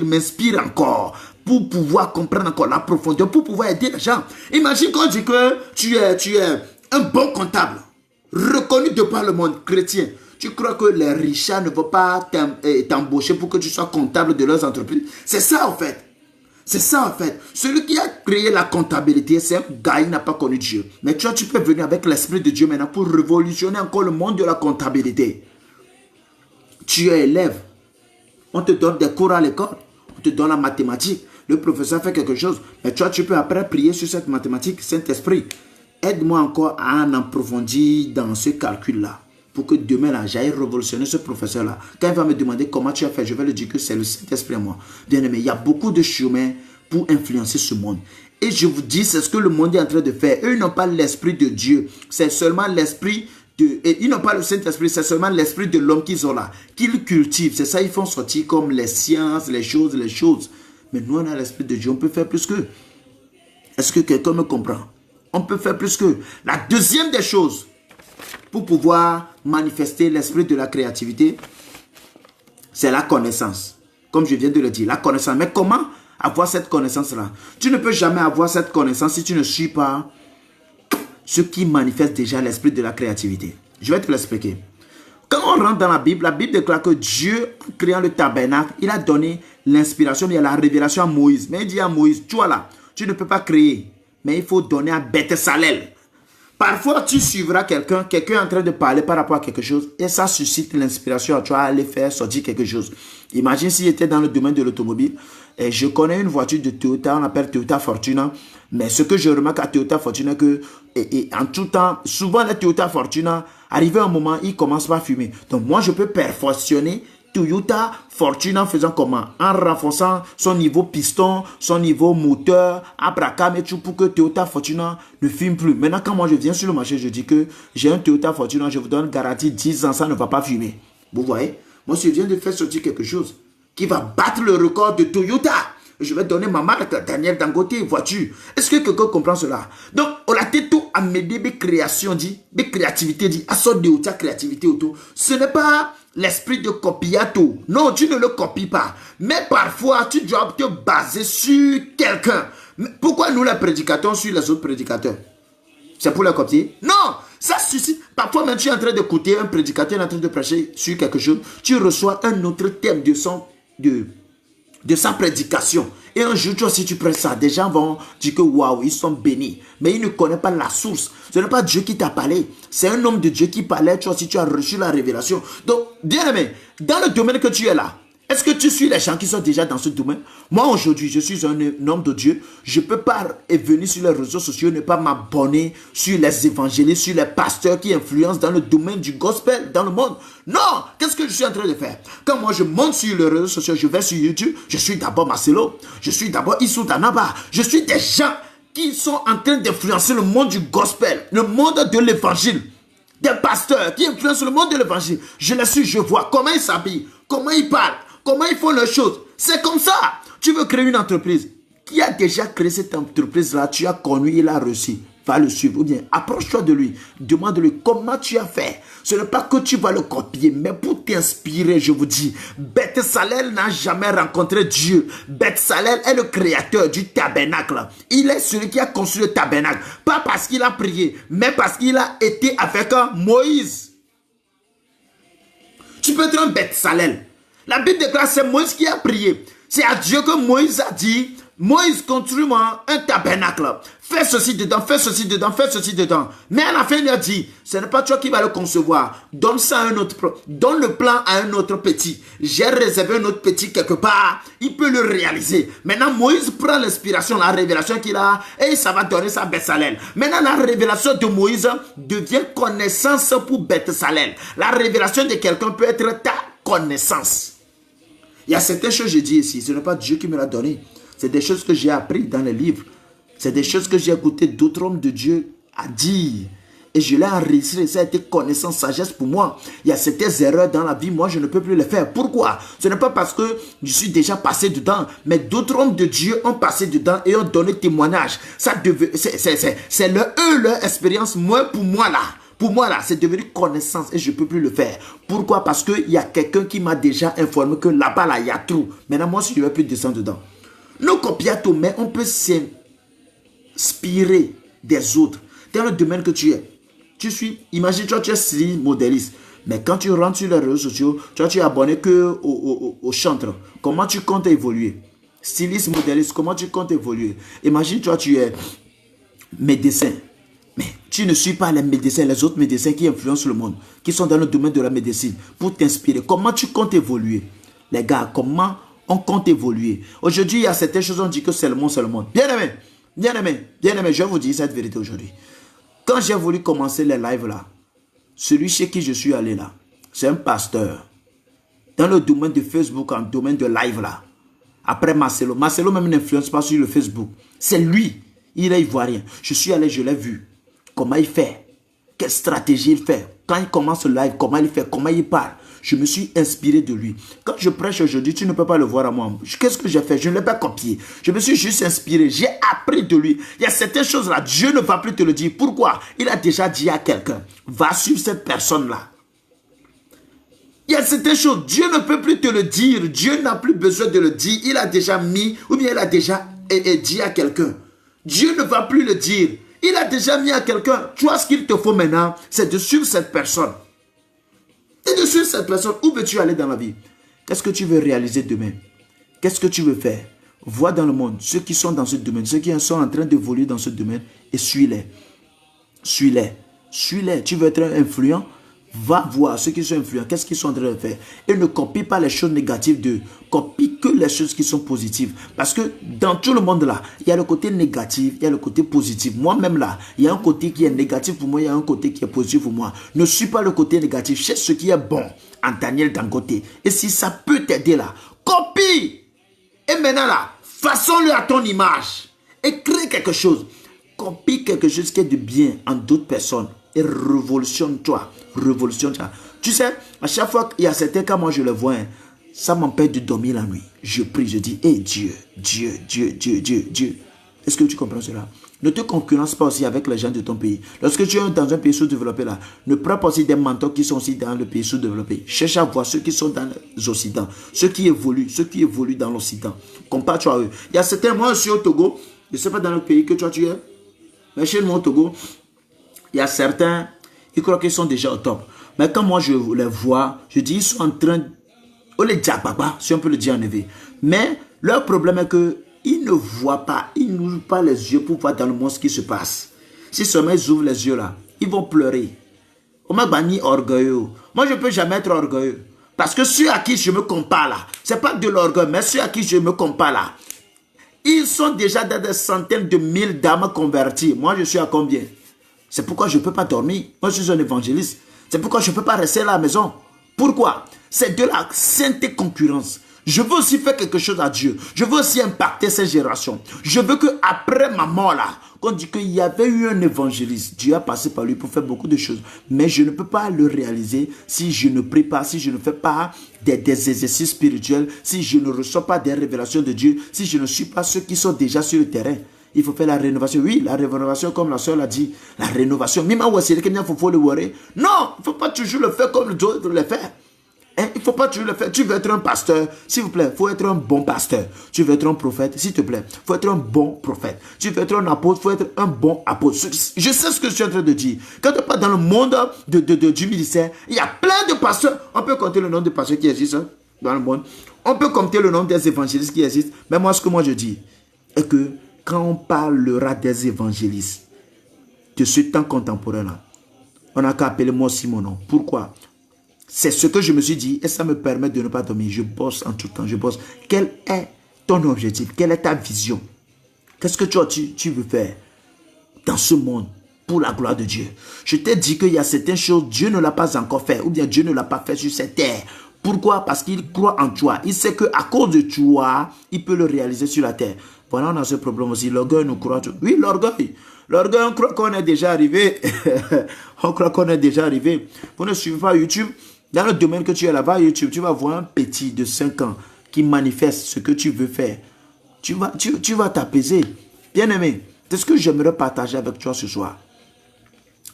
m'inspire encore. Pour pouvoir comprendre encore la profondeur, pour pouvoir aider les gens. Imagine quand on dit que tu es un bon comptable, reconnu de par le monde chrétien. Tu crois que les richards ne vont pas t'embaucher pour que tu sois comptable de leurs entreprises? C'est ça en fait. C'est ça en fait. Celui qui a créé la comptabilité, c'est un gars, il n'a pas connu Dieu. Mais tu peux venir avec l'Esprit de Dieu maintenant pour révolutionner encore le monde de la comptabilité. Tu es élève. On te donne des cours à l'école. On te donne la mathématique. Le professeur fait quelque chose. Mais tu peux après prier sur cette mathématique. Saint-Esprit, aide-moi encore à en approfondir dans ce calcul-là. Pour que demain, là, j'aille révolutionner ce professeur-là. Quand il va me demander comment tu as fait, je vais lui dire que c'est le Saint-Esprit à moi. Bien aimé, il y a beaucoup de chemins pour influencer ce monde. Et je vous dis, c'est ce que le monde est en train de faire. Eux, ils n'ont pas l'Esprit de Dieu. C'est seulement l'Esprit de... Et ils n'ont pas le Saint-Esprit, c'est seulement l'Esprit de l'homme qu'ils ont là. Qu'ils cultivent. C'est ça, ils font sortir comme les sciences, les choses. Mais nous, on a l'Esprit de Dieu. On peut faire plus qu'eux. Est-ce que quelqu'un me comprend? On peut faire plus qu'eux. La deuxième des choses, pour pouvoir manifester l'esprit de la créativité, c'est la connaissance. Comme je viens de le dire, la connaissance. Mais comment avoir cette connaissance-là? Tu ne peux jamais avoir cette connaissance si tu ne suis pas ce qui manifeste déjà l'esprit de la créativité. Je vais te l'expliquer. Quand on rentre dans la Bible déclare que Dieu, en créant le tabernacle, il a donné l'inspiration, il y a la révélation à Moïse. Mais il dit à Moïse, tu vois là, tu ne peux pas créer, mais il faut donner à Beth-Salel. Parfois, tu suivras quelqu'un est en train de parler par rapport à quelque chose et ça suscite l'inspiration. Tu vas aller faire sortir quelque chose. Imagine s'il était dans le domaine de l'automobile. Et je connais une voiture de Toyota, on appelle Toyota Fortuna. Mais ce que je remarque à Toyota Fortuna, que en tout temps, souvent les Toyota Fortuna, arrivé à un moment, ils commencent par fumer. Donc moi, je peux perfectionner Toyota Fortuna en faisant comment? En renforçant son niveau piston, son niveau moteur, abracam et tout pour que Toyota Fortuna ne fume plus. Maintenant, quand moi je viens sur le marché, je dis que j'ai un Toyota Fortuna, je vous donne garantie 10 ans, ça ne va pas fumer. Vous voyez? Moi, je viens de faire sortir quelque chose qui va battre le record de Toyota. Je vais donner ma marque, Daniel Dangote, voiture. Est-ce que quelqu'un comprend cela? Donc, on a tout à m'aider mes créations, mes créativités, à sorte de haute créativité autour. Ce n'est pas l'esprit de copiato. Non, tu ne le copies pas. Mais parfois, tu dois te baser sur quelqu'un. Pourquoi nous, les prédicateurs, sur les autres prédicateurs? C'est pour les copier? Non! Ça suscite. Parfois, même tu es en train d'écouter un prédicateur en train de prêcher sur quelque chose. Tu reçois un autre thème de sa prédication. Et un jour, toi, si tu prends ça, des gens vont dire que waouh, ils sont bénis. Mais ils ne connaissent pas la source. Ce n'est pas Dieu qui t'a parlé. C'est un homme de Dieu qui parlait, toi, si tu as reçu la révélation. Donc, bien aimé, dans le domaine que tu es là, est-ce que tu suis les gens qui sont déjà dans ce domaine? Moi, aujourd'hui, je suis un homme de Dieu. Je ne peux pas venir sur les réseaux sociaux, ne pas m'abonner sur les évangélistes, sur les pasteurs qui influencent dans le domaine du gospel, dans le monde. Non! Qu'est-ce que je suis en train de faire? Quand moi, je monte sur les réseaux sociaux, je vais sur YouTube, je suis d'abord Marcelo, je suis d'abord Issou Danaba. Je suis des gens qui sont en train d'influencer le monde du gospel, le monde de l'évangile. Des pasteurs qui influencent le monde de l'évangile. Je les suis, je vois comment ils s'habillent, comment ils parlent, comment ils font leurs choses. C'est comme ça. Tu veux créer une entreprise. Qui a déjà créé cette entreprise-là? Tu as connu, il a reçu. Va le suivre. Ou bien, approche-toi de lui. Demande-lui comment tu as fait. Ce n'est pas que tu vas le copier, mais pour t'inspirer, je vous dis, Beth-Salel n'a jamais rencontré Dieu. Beth-Salel est le créateur du tabernacle. Il est celui qui a construit le tabernacle. Pas parce qu'il a prié, mais parce qu'il a été avec Moïse. Tu peux être un Beth-Salel. La Bible déclare que c'est Moïse qui a prié. C'est à Dieu que Moïse a dit, Moïse, construis-moi un tabernacle. Fais ceci dedans, fais ceci dedans, fais ceci dedans. Mais à la fin, il a dit, ce n'est pas toi qui vas le concevoir. Donne ça à un autre, donne le plan à un autre petit. J'ai réservé un autre petit quelque part. Il peut le réaliser. Maintenant, Moïse prend l'inspiration, la révélation qu'il a, et ça va donner ça à Beth-Salel. Maintenant, la révélation de Moïse devient connaissance pour Beth-Salel. La révélation de quelqu'un peut être ta connaissance. Il y a certaines choses que je dis ici, ce n'est pas Dieu qui me l'a donné. C'est des choses que j'ai apprises dans les livres. C'est des choses que j'ai écoutées d'autres hommes de Dieu à dire. Et je l'ai enregistré, ça a été connaissance, sagesse pour moi. Il y a certaines erreurs dans la vie, moi je ne peux plus les faire. Pourquoi? Ce n'est pas parce que je suis déjà passé dedans, mais d'autres hommes de Dieu ont passé dedans et ont donné témoignage. C'est leur expérience. Moi, pour moi là, c'est devenu connaissance et je ne peux plus le faire. Pourquoi? Parce qu'il y a quelqu'un qui m'a déjà informé que là-bas, là, il y a trop. Maintenant, moi, si je ne vais plus descendre dedans. Nos copiatos, mais on peut s'inspirer des autres. Dans le domaine que tu es. Imagine-toi, tu es styliste modéliste. Mais quand tu rentres sur les réseaux sociaux, toi, tu es abonné que au chantre. Comment tu comptes évoluer? Styliste modéliste, comment tu comptes évoluer? Imagine-toi, tu es médecin. Mais tu ne suis pas les médecins, les autres médecins qui influencent le monde, qui sont dans le domaine de la médecine, pour t'inspirer. Comment tu comptes évoluer? Les gars, comment on compte évoluer? Aujourd'hui, il y a certaines choses, on dit que c'est le monde, c'est le monde. Bien-aimé, je vais vous dire cette vérité aujourd'hui. Quand j'ai voulu commencer les lives là, celui chez qui je suis allé là, c'est un pasteur. Dans le domaine de Facebook, en domaine de live là. Après Marcelo. Marcelo même n'influence pas sur le Facebook. C'est lui. Il est ivoirien. Je suis allé, je l'ai vu. Comment il fait? Quelle stratégie il fait? Quand il commence le live, comment il fait? Comment il parle? Je me suis inspiré de lui. Quand je prêche aujourd'hui, tu ne peux pas le voir à moi. Qu'est-ce que j'ai fait? Je ne l'ai pas copié. Je me suis juste inspiré. J'ai appris de lui. Il y a certaines choses là, Dieu ne va plus te le dire. Pourquoi? Il a déjà dit à quelqu'un, va suivre cette personne-là. Il y a certaines choses, Dieu ne peut plus te le dire. Dieu n'a plus besoin de le dire. Il a déjà mis, ou bien il a déjà dit à quelqu'un. Dieu ne va plus le dire. Il a déjà mis à quelqu'un. Tu vois, ce qu'il te faut maintenant, c'est de suivre cette personne. Et de suivre cette personne. Où veux-tu aller dans la vie? Qu'est-ce que tu veux réaliser demain? Qu'est-ce que tu veux faire? Vois dans le monde ceux qui sont dans ce domaine, ceux qui sont en train d'évoluer dans ce domaine et suis-les. Suis-les. Suis-les. Tu veux être influent? Va voir ceux qui sont influents, qu'est-ce qu'ils sont en train de faire. Et ne copie pas les choses négatives d'eux. Copie que les choses qui sont positives. Parce que dans tout le monde là, il y a le côté négatif, il y a le côté positif. Moi-même là, il y a un côté qui est négatif pour moi, il y a un côté qui est positif pour moi. Ne suis pas le côté négatif. Cherche ce qui est bon en Daniel Dangote. Et si ça peut t'aider là, copie. Et maintenant là, façonne-le à ton image. Et crée quelque chose. Copie quelque chose qui est de bien en d'autres personnes. Et révolutionne-toi. Révolutionne-toi. Tu sais, à chaque fois qu'il y a certains cas, moi je le vois, hein, ça m'empêche de dormir la nuit. Je prie, je dis, hé Dieu. Est-ce que tu comprends cela? Ne te concurrence pas aussi avec les gens de ton pays. Lorsque tu es dans un pays sous-développé là, ne prends pas aussi des mentors qui sont aussi dans le pays sous-développé. Cherche à voir ceux qui sont dans les Occidents, ceux qui évoluent dans l'Occident. Compare-toi à eux. Il y a certains, moi je suis au Togo, je ne sais pas dans le pays que toi tu es, mais chez moi au Togo, il y a certains, ils croient qu'ils sont déjà au top. Mais quand moi je les vois, je dis ils sont en train, on les diababa, si on peut le dire en éveil. Mais leur problème est qu'ils ne voient pas, ils n'ouvrent pas les yeux pour voir dans le monde ce qui se passe. Si seulement ils ouvrent les yeux là, ils vont pleurer. On m'a banni orgueilleux. Moi je ne peux jamais être orgueilleux. Parce que ceux à qui je me compare là, ce n'est pas de l'orgueil, mais ceux à qui je me compare là, ils sont déjà dans des centaines de mille d'âmes converties. Moi je suis à combien? C'est pourquoi je ne peux pas dormir. Moi, je suis un évangéliste. C'est pourquoi je ne peux pas rester à la maison. Pourquoi? C'est de la sainte concurrence. Je veux aussi faire quelque chose à Dieu. Je veux aussi impacter cette génération. Je veux qu'après ma mort là, qu'on dit qu'il y avait eu un évangéliste. Dieu a passé par lui pour faire beaucoup de choses. Mais je ne peux pas le réaliser si je ne prie pas, si je ne fais pas des exercices spirituels, si je ne reçois pas des révélations de Dieu, si je ne suis pas ceux qui sont déjà sur le terrain. Il faut faire la rénovation. Oui, la rénovation, comme la soeur l'a dit. La rénovation. Non, il ne faut pas toujours le faire comme les autres le font. Hein? Il ne faut pas toujours le faire. Tu veux être un pasteur, s'il vous plaît, il faut être un bon pasteur. Tu veux être un prophète, s'il te plaît, il faut être un bon prophète. Tu veux être un apôtre, il faut être un bon apôtre. Je sais ce que je suis en train de dire. Quand tu pas dans le monde du ministère, il y a plein de pasteurs. On peut compter le nombre de pasteurs qui existent dans le monde. On peut compter le nombre des évangélistes qui existent. Mais moi, ce que moi je dis est que quand on parlera des évangélistes de ce temps contemporain-là, on n'a qu'à appeler moi aussi mon nom. Pourquoi? C'est ce que je me suis dit et ça me permet de ne pas dormir. Je bosse en tout temps, je bosse. Quel est ton objectif? Quelle est ta vision? Qu'est-ce que tu veux faire dans ce monde pour la gloire de Dieu? Je t'ai dit qu'il y a certaines choses, Dieu ne l'a pas encore fait ou bien Dieu ne l'a pas fait sur cette terre Pourquoi? Parce qu'il croit en toi. Il sait qu'à cause de toi, il peut le réaliser sur la terre. Voilà, on a ce problème aussi. L'orgueil nous croit. Oui, l'orgueil. L'orgueil, on croit qu'on est déjà arrivé. On croit qu'on est déjà arrivé. Vous ne suivez pas YouTube. Dans le domaine que tu es là-bas, YouTube, tu vas voir un petit de 5 ans qui manifeste ce que tu veux faire. Tu vas t'apaiser. Bien-aimé, c'est ce que j'aimerais partager avec toi ce soir.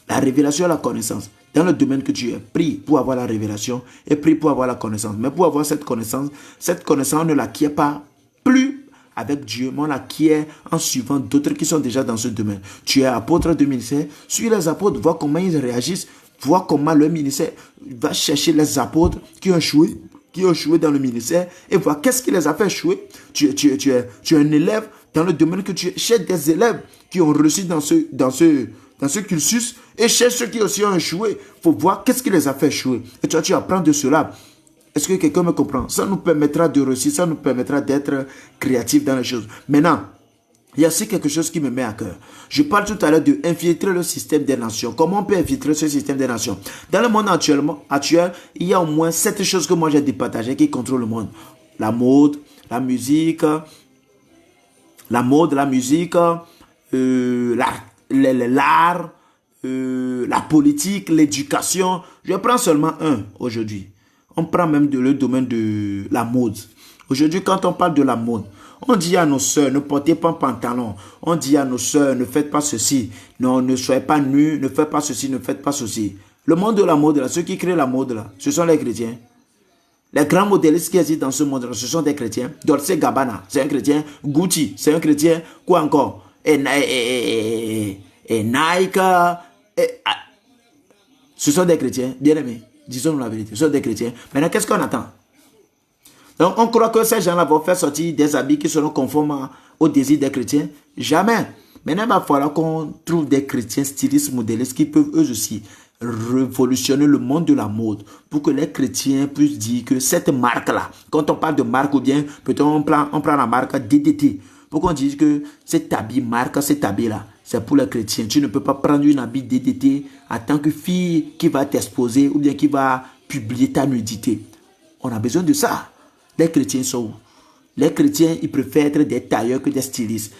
La révélation et la connaissance. Dans le domaine que tu es, prie pour avoir la révélation et prie pour avoir la connaissance. Mais pour avoir cette connaissance, on ne l'acquiert pas plus avec Dieu, mais on l'acquiert en suivant d'autres qui sont déjà dans ce domaine. Tu es apôtre de ministère, suis les apôtres, vois comment ils réagissent, vois comment leur ministère va chercher les apôtres qui ont échoué dans le ministère et voir qu'est-ce qui les a fait échouer. Tu es un élève dans le domaine que tu es, cherche des élèves qui ont réussi dans ce cursus et cherche ceux qui aussi ont échoué. Il faut voir qu'est-ce qui les a fait échouer. Et toi, tu apprends de cela. Est-ce que quelqu'un me comprend? Ça nous permettra de réussir, ça nous permettra d'être créatifs dans les choses. Maintenant, il y a aussi quelque chose qui me met à cœur. Je parle tout à l'heure de infiltrer le système des nations. Comment on peut infiltrer ce système des nations? Dans le monde actuel, il y a au moins 7 choses que moi j'ai départagées qui contrôlent le monde. La mode, la musique, l'art, la politique, l'éducation. Je prends seulement un aujourd'hui. On prend même le domaine de la mode. Aujourd'hui, quand on parle de la mode, on dit à nos sœurs, ne portez pas de pantalon. On dit à nos sœurs, ne faites pas ceci. Non, ne soyez pas nus, ne faites pas ceci, ne faites pas ceci. Le monde de la mode, là, ceux qui créent la mode, là, ce sont les chrétiens. Les grands modélistes qui existent dans ce monde-là, ce sont des chrétiens. Dolce Gabbana, c'est un chrétien. Gucci, c'est un chrétien. Quoi encore? Et Nike, ce sont des chrétiens. Bien aimés, disons-nous la vérité, ce sont des chrétiens. Maintenant, qu'est-ce qu'on attend? Donc, on croit que ces gens-là vont faire sortir des habits qui seront conformes au désir des chrétiens? Jamais. Maintenant, il va falloir qu'on trouve des chrétiens stylistes, modélistes qui peuvent eux aussi révolutionner le monde de la mode pour que les chrétiens puissent dire que cette marque-là, quand on parle de marque ou bien peut-être on prend la marque DDT, pour qu'on dise que cet habit marque, cet habit-là, c'est pour les chrétiens. Tu ne peux pas prendre une habit DDT en tant que fille qui va t'exposer ou bien qui va publier ta nudité. On a besoin de ça. Les chrétiens sont où? Les chrétiens, ils préfèrent être des tailleurs que des stylistes.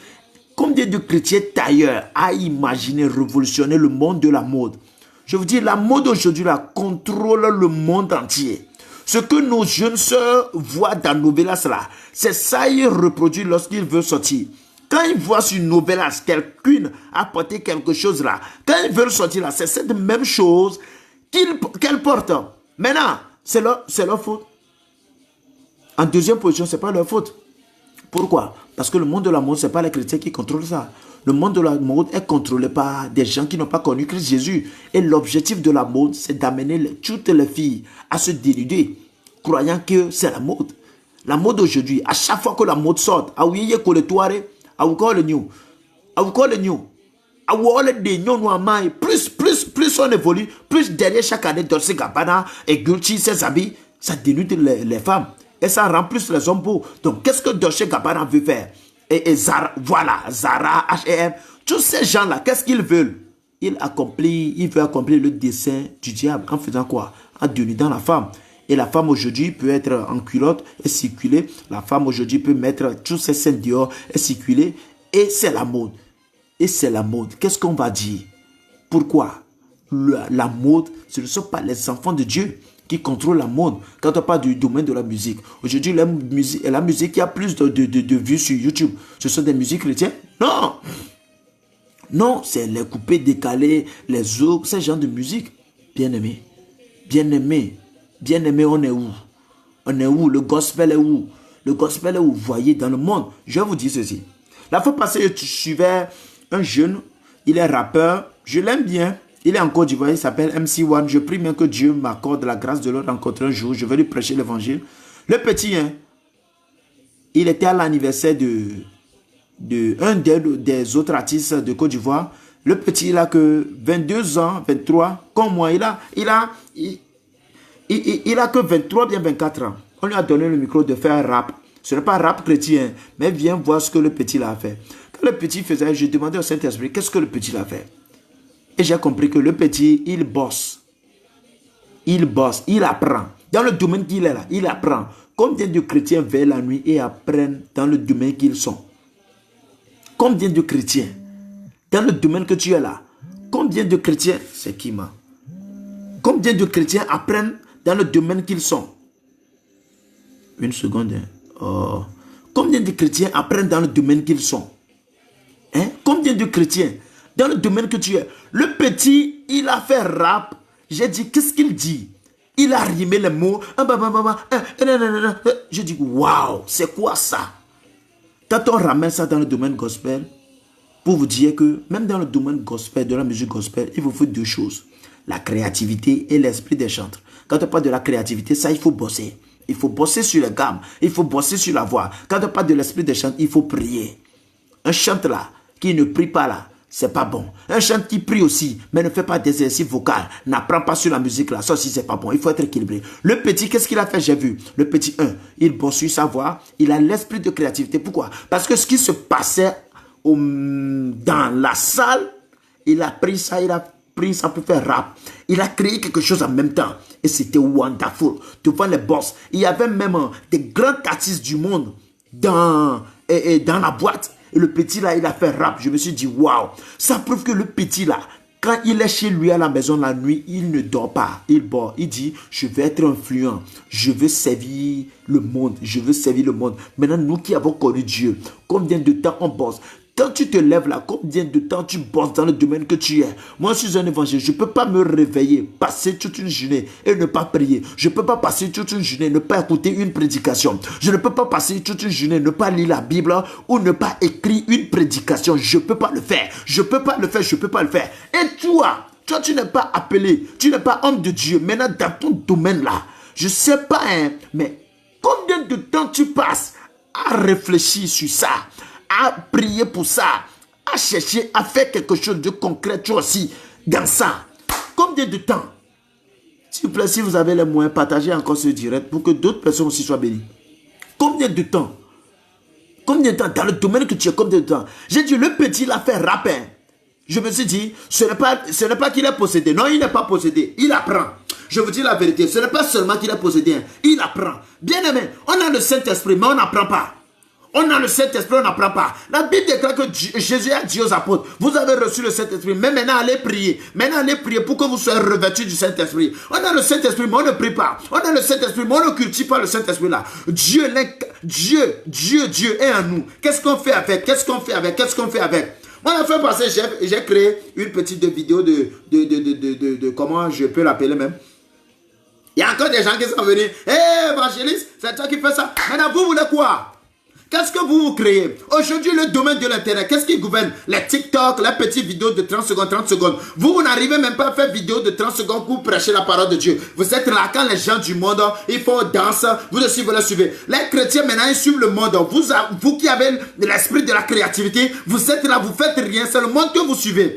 Combien de chrétiens tailleurs a imaginé révolutionner le monde de la mode? Je vous dis, la mode aujourd'hui contrôle le monde entier. Ce que nos jeunes sœurs voient dans Novelas là, c'est ça qu'ils reproduisent lorsqu'ils veulent sortir. Quand ils voient sur Novelas quelqu'un apporter quelque chose là, quand ils veulent sortir là, c'est cette même chose qu'elles portent. Maintenant, c'est leur faute. En deuxième position, ce n'est pas leur faute. Pourquoi? Parce que le monde de la mode, ce n'est pas les chrétiens qui contrôlent ça. Le monde de la mode est contrôlé par des gens qui n'ont pas connu Christ Jésus. Et l'objectif de la mode, c'est d'amener toutes les filles à se dénuder, croyant que c'est la mode. La mode aujourd'hui, à chaque fois que la mode sort, plus on évolue, plus derrière chaque année, Dolce Gabbana et Gucci, ses habits, ça dénude les femmes. Et ça rend plus les hommes beaux. Donc, qu'est-ce que Dolce Gabbana veut faire? Et Zara, voilà, Zara, H&M, tous ces gens-là, qu'est-ce qu'ils veulent? Ils veulent accomplir le dessein du diable en faisant quoi? En dénudant la femme. Et la femme aujourd'hui peut être en culotte et circuler. La femme aujourd'hui peut mettre tous ses seins dehors et circuler. Et c'est la mode. Et c'est la mode. Qu'est-ce qu'on va dire? Pourquoi? La mode, ce ne sont pas les enfants de Dieu qui contrôlent la mode. Quand on parle du domaine de la musique, aujourd'hui, la musique qui a plus de vues sur YouTube, ce sont des musiques chrétiennes? Non! Non, c'est les coupés décalés, les autres, ce genre de musique. Bien-aimé, bien-aimé, bien-aimé, on est où? On est où? Le gospel est où? Le gospel est où? Vous voyez, dans le monde, je vais vous dire ceci. La fois passée, je suivais un jeune, il est rappeur, je l'aime bien. Il est en Côte d'Ivoire, il s'appelle MC1. Je prie bien que Dieu m'accorde la grâce de le rencontrer un jour. Je vais lui prêcher l'évangile. Le petit, hein, il était à l'anniversaire de un des autres artistes de Côte d'Ivoire. Le petit, il a que 22 ans, 23, comme moi. Il a que 23 bien 24 ans. On lui a donné le micro de faire rap. Ce n'est pas rap chrétien, mais viens voir ce que le petit a fait. Quand le petit faisait, je demandais au Saint-Esprit, qu'est-ce que le petit a fait? Et j'ai compris que le petit, il bosse. Il bosse, il apprend. Dans le domaine qu'il est là, il apprend. Combien de chrétiens veillent la nuit et apprennent dans le domaine qu'ils sont? Combien de chrétiens dans le domaine que tu es là? Combien de chrétiens, c'est qui m'a? Combien de chrétiens apprennent dans le domaine qu'ils sont? Une seconde. Oh. Combien de chrétiens apprennent dans le domaine qu'ils sont? Hein? Combien de chrétiens dans le domaine que tu es? Le petit, il a fait rap. J'ai dit, qu'est-ce qu'il dit? Il a rimé les mots. Je dis, waouh, c'est quoi ça? Quand on ramène ça dans le domaine gospel, pour vous dire que même dans le domaine gospel, de la musique gospel, il vous faut deux choses. La créativité et l'esprit des chantres. Quand on parle de la créativité, ça, il faut bosser. Il faut bosser sur les gammes. Il faut bosser sur la voix. Quand on parle de l'esprit des chantres, il faut prier. Un chante là, qui ne prie pas là, c'est pas bon. Un chante qui prie aussi, mais ne fait pas d'exercice vocal, n'apprend pas sur la musique là, ça aussi c'est pas bon. Il faut être équilibré. Le petit, qu'est-ce qu'il a fait? J'ai vu. Le petit 1, il bosse sur sa voix, il a l'esprit de créativité. Pourquoi? Parce que ce qui se passait dans la salle, il a pris ça pour faire rap. Il a créé quelque chose en même temps. Et c'était wonderful. Tu vois les boss. Il y avait même des grands artistes du monde dans la boîte. Et le petit là, il a fait rap. Je me suis dit, waouh. Ça prouve que le petit là, quand il est chez lui à la maison la nuit, il ne dort pas. Il boit. Il dit, je vais être influent. Je veux servir le monde. Je veux servir le monde. Maintenant, nous qui avons connu Dieu, combien de temps on bosse? Quand tu te lèves là, combien de temps tu bosses dans le domaine que tu es? Moi, je suis un évangile. Je ne peux pas me réveiller, passer toute une journée et ne pas prier. Je ne peux pas passer toute une journée, ne pas écouter une prédication. Je ne peux pas passer toute une journée, ne pas lire la Bible ou ne pas écrire une prédication. Je ne peux pas le faire. Je ne peux pas le faire. Je ne peux pas le faire. Et toi, tu n'es pas appelé. Tu n'es pas homme de Dieu. Maintenant, dans ton domaine là, je ne sais pas, hein, mais combien de temps tu passes à réfléchir sur ça? À prier pour ça, à chercher, à faire quelque chose de concret, toi aussi, dans ça. Combien de temps? S'il vous plaît, si vous avez les moyens, partagez encore ce direct pour que d'autres personnes aussi soient bénies. Combien de temps? Combien de temps? Dans le domaine que tu es, combien de temps? J'ai dit, le petit l'a fait rapper. Je me suis dit, ce n'est pas qu'il est possédé. Non, il n'est pas possédé. Il apprend. Je vous dis la vérité. Ce n'est pas seulement qu'il est possédé. Il apprend. Bien aimé, on a le Saint-Esprit, mais on n'apprend pas. On a le Saint-Esprit, on n'apprend pas. La Bible déclare que Jésus a dit aux apôtres, vous avez reçu le Saint-Esprit, mais maintenant allez prier. Maintenant allez prier pour que vous soyez revêtus du Saint-Esprit. On a le Saint-Esprit, mais on ne prie pas. On a le Saint-Esprit, mais on ne cultive pas le Saint-Esprit là. Dieu est en nous. Qu'est-ce qu'on fait avec? Qu'est-ce qu'on fait avec? Qu'est-ce qu'on fait avec? Moi, la fois passée, j'ai créé une petite vidéo de comment je peux l'appeler même. Il y a encore des gens qui sont venus. Hé, évangéliste, c'est toi qui fais ça. Maintenant, vous voulez quoi? Qu'est-ce que vous créez? Aujourd'hui, le domaine de l'Internet, qu'est-ce qui gouverne? Les TikTok, les petites vidéos de 30 secondes, 30 secondes. Vous n'arrivez même pas à faire vidéo de 30 secondes pour prêcher la parole de Dieu. Vous êtes là quand les gens du monde, ils font danse, vous aussi vous les suivez. Les chrétiens maintenant, ils suivent le monde. Vous qui avez l'esprit de la créativité, vous êtes là, vous faites rien, c'est le monde que vous suivez.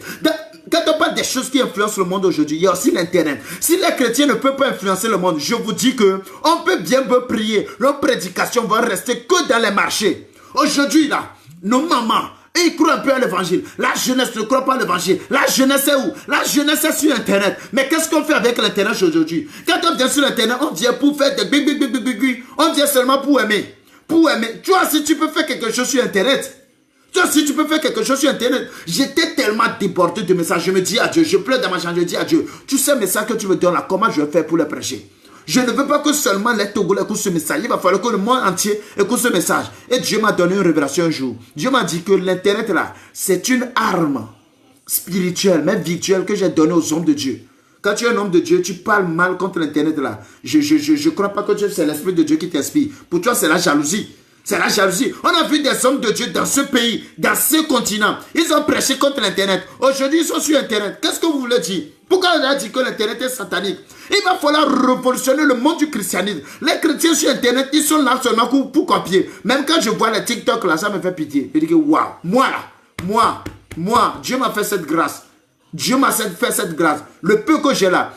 Quand on parle des choses qui influencent le monde aujourd'hui, il y a aussi l'Internet. Si les chrétiens ne peuvent pas influencer le monde, je vous dis que on peut bien prier. Nos prédications vont rester que dans les marchés. Aujourd'hui, là, nos mamans, ils croient un peu à l'évangile. La jeunesse ne croit pas à l'évangile. La jeunesse est où? La jeunesse est sur Internet. Mais qu'est-ce qu'on fait avec l'Internet aujourd'hui? Quand on vient sur Internet, on vient pour faire des big. On vient seulement pour aimer. Pour aimer. Tu vois, si tu peux faire quelque chose sur Internet, toi, si tu peux faire quelque chose sur Internet, j'étais tellement débordé de messages. Je me dis à Dieu, je pleure dans ma chambre, je dis à Dieu, tu sais, message que tu me donnes là, comment je vais faire pour le prêcher? Je ne veux pas que seulement les Togolais écoutent ce message. Il va falloir que le monde entier écoute ce message. Et Dieu m'a donné une révélation un jour. Dieu m'a dit que l'Internet là, c'est une arme spirituelle, même virtuelle, que j'ai donnée aux hommes de Dieu. Quand tu es un homme de Dieu, tu parles mal contre l'Internet là. Je ne crois pas que c'est l'Esprit de Dieu qui t'inspire. Pour toi, c'est la jalousie. C'est la jalousie. On a vu des hommes de Dieu dans ce pays, dans ce continent. Ils ont prêché contre l'Internet. Aujourd'hui, ils sont sur Internet. Qu'est-ce que vous voulez dire? Pourquoi on a dit que l'Internet est satanique? Il va falloir révolutionner le monde du christianisme. Les chrétiens sur Internet, ils sont là seulement pour copier. Même quand je vois les TikTok là, ça me fait pitié. Je dis que waouh, moi là, moi, Dieu m'a fait cette grâce. Dieu m'a fait cette grâce. Le peu que j'ai là,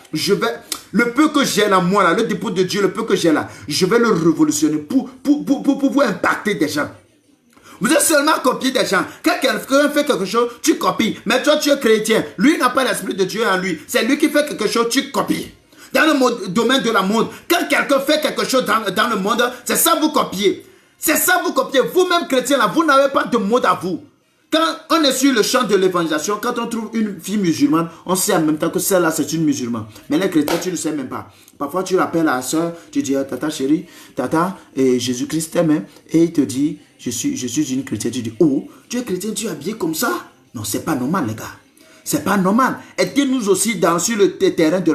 le peu que j'ai là, moi là, le dépôt de Dieu, le peu que j'ai là, je vais le révolutionner pour pouvoir impacter des gens. Vous êtes seulement copier des gens. Quand quelqu'un fait quelque chose, tu copies. Mais toi, tu es chrétien. Lui n'a pas l'esprit de Dieu en lui. C'est lui qui fait quelque chose, tu copies. Dans le domaine de la mode, quand quelqu'un fait quelque chose dans le monde, c'est ça vous copiez. C'est ça vous copiez. Vous-même chrétiens, là, vous n'avez pas de mode à vous. Quand on est sur le champ de l'évangélisation, quand on trouve une fille musulmane, on sait en même temps que celle-là, c'est une musulmane. Mais les chrétiens, tu ne sais même pas. Parfois, tu rappelles à la soeur, tu dis, tata chérie, tata, Jésus-Christ t'aime, et il te dit, je suis une chrétienne. Tu dis, oh, tu es chrétien, tu es habillé comme ça? Non, c'est pas normal, les gars. C'est pas normal. Aidez-nous aussi sur le terrain de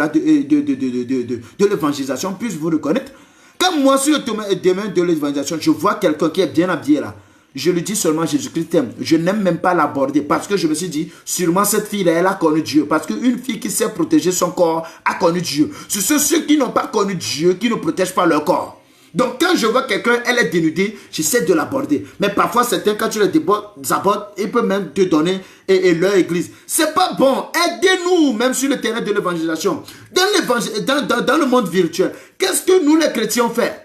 l'évangélisation, puisse vous reconnaître. Quand moi, sur le domaine de l'évangélisation, je vois quelqu'un qui est bien habillé là, je lui dis seulement Jésus-Christ t'aime. Je n'aime même pas l'aborder parce que je me suis dit, sûrement cette fille-là, elle a connu Dieu. Parce qu'une fille qui sait protéger son corps a connu Dieu. Ce sont ceux qui n'ont pas connu Dieu qui ne protègent pas leur corps. Donc quand je vois quelqu'un, elle est dénudée, j'essaie de l'aborder. Mais parfois, certains, quand tu les abordes, ils peuvent même te donner leur église. C'est pas bon. Aidez-nous, même sur le terrain de l'évangélisation. Dans le monde virtuel, qu'est-ce que nous, les chrétiens, on fait?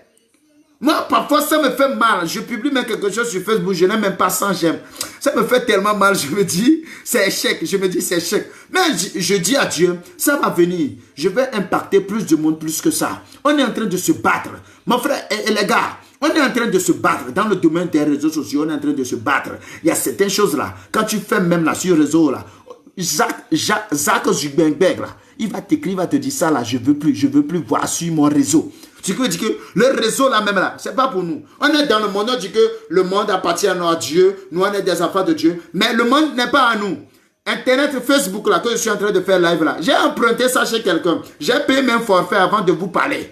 Moi, parfois, ça me fait mal. Je publie même quelque chose sur Facebook, je n'ai même pas 100 j'aime. Ça me fait tellement mal, je me dis, c'est échec. Je me dis, c'est échec. Mais je dis à Dieu, ça va venir. Je vais impacter plus de monde, plus que ça. On est en train de se battre. Mon frère et les gars, on est en train de se battre. Dans le domaine des réseaux sociaux, on est en train de se battre. Il y a certaines choses là. Quand tu fais même là, sur le réseau là, Zach Zuckerberg là, il va t'écrire, il va te dire ça là, je veux plus voir sur mon réseau. Tu peux dire que le réseau là même là, c'est pas pour nous. On est dans le monde, on dit que le monde appartient à Dieu, nous on est des enfants de Dieu, mais le monde n'est pas à nous. Internet, Facebook là, que je suis en train de faire live là, j'ai emprunté ça chez quelqu'un. J'ai payé même forfait avant de vous parler.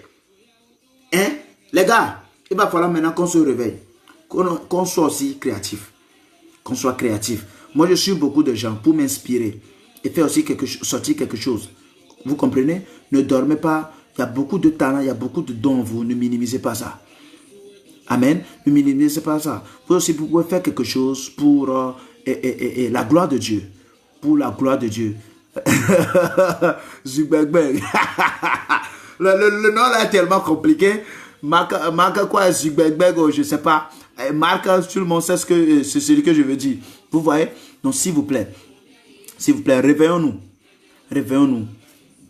Hein? Les gars, il va falloir maintenant qu'on se réveille, qu'on soit aussi créatif. Qu'on soit créatif. Moi, je suis beaucoup de gens pour m'inspirer et faire aussi sortir quelque chose. Vous comprenez? Ne dormez pas. Il y a beaucoup de talent, il y a beaucoup de dons en vous. Ne minimisez pas ça. Amen. Ne minimisez pas ça. Vous aussi, vous pouvez faire quelque chose pour la gloire de Dieu. Pour la gloire de Dieu. Zuckerberg. le nom là est tellement compliqué. Marc quoi, Zuckerberg, je ne sais pas. Marc, tout le monde sait c'est celui que je veux dire. Vous voyez? Donc, s'il vous plaît, réveillons-nous. Réveillons-nous.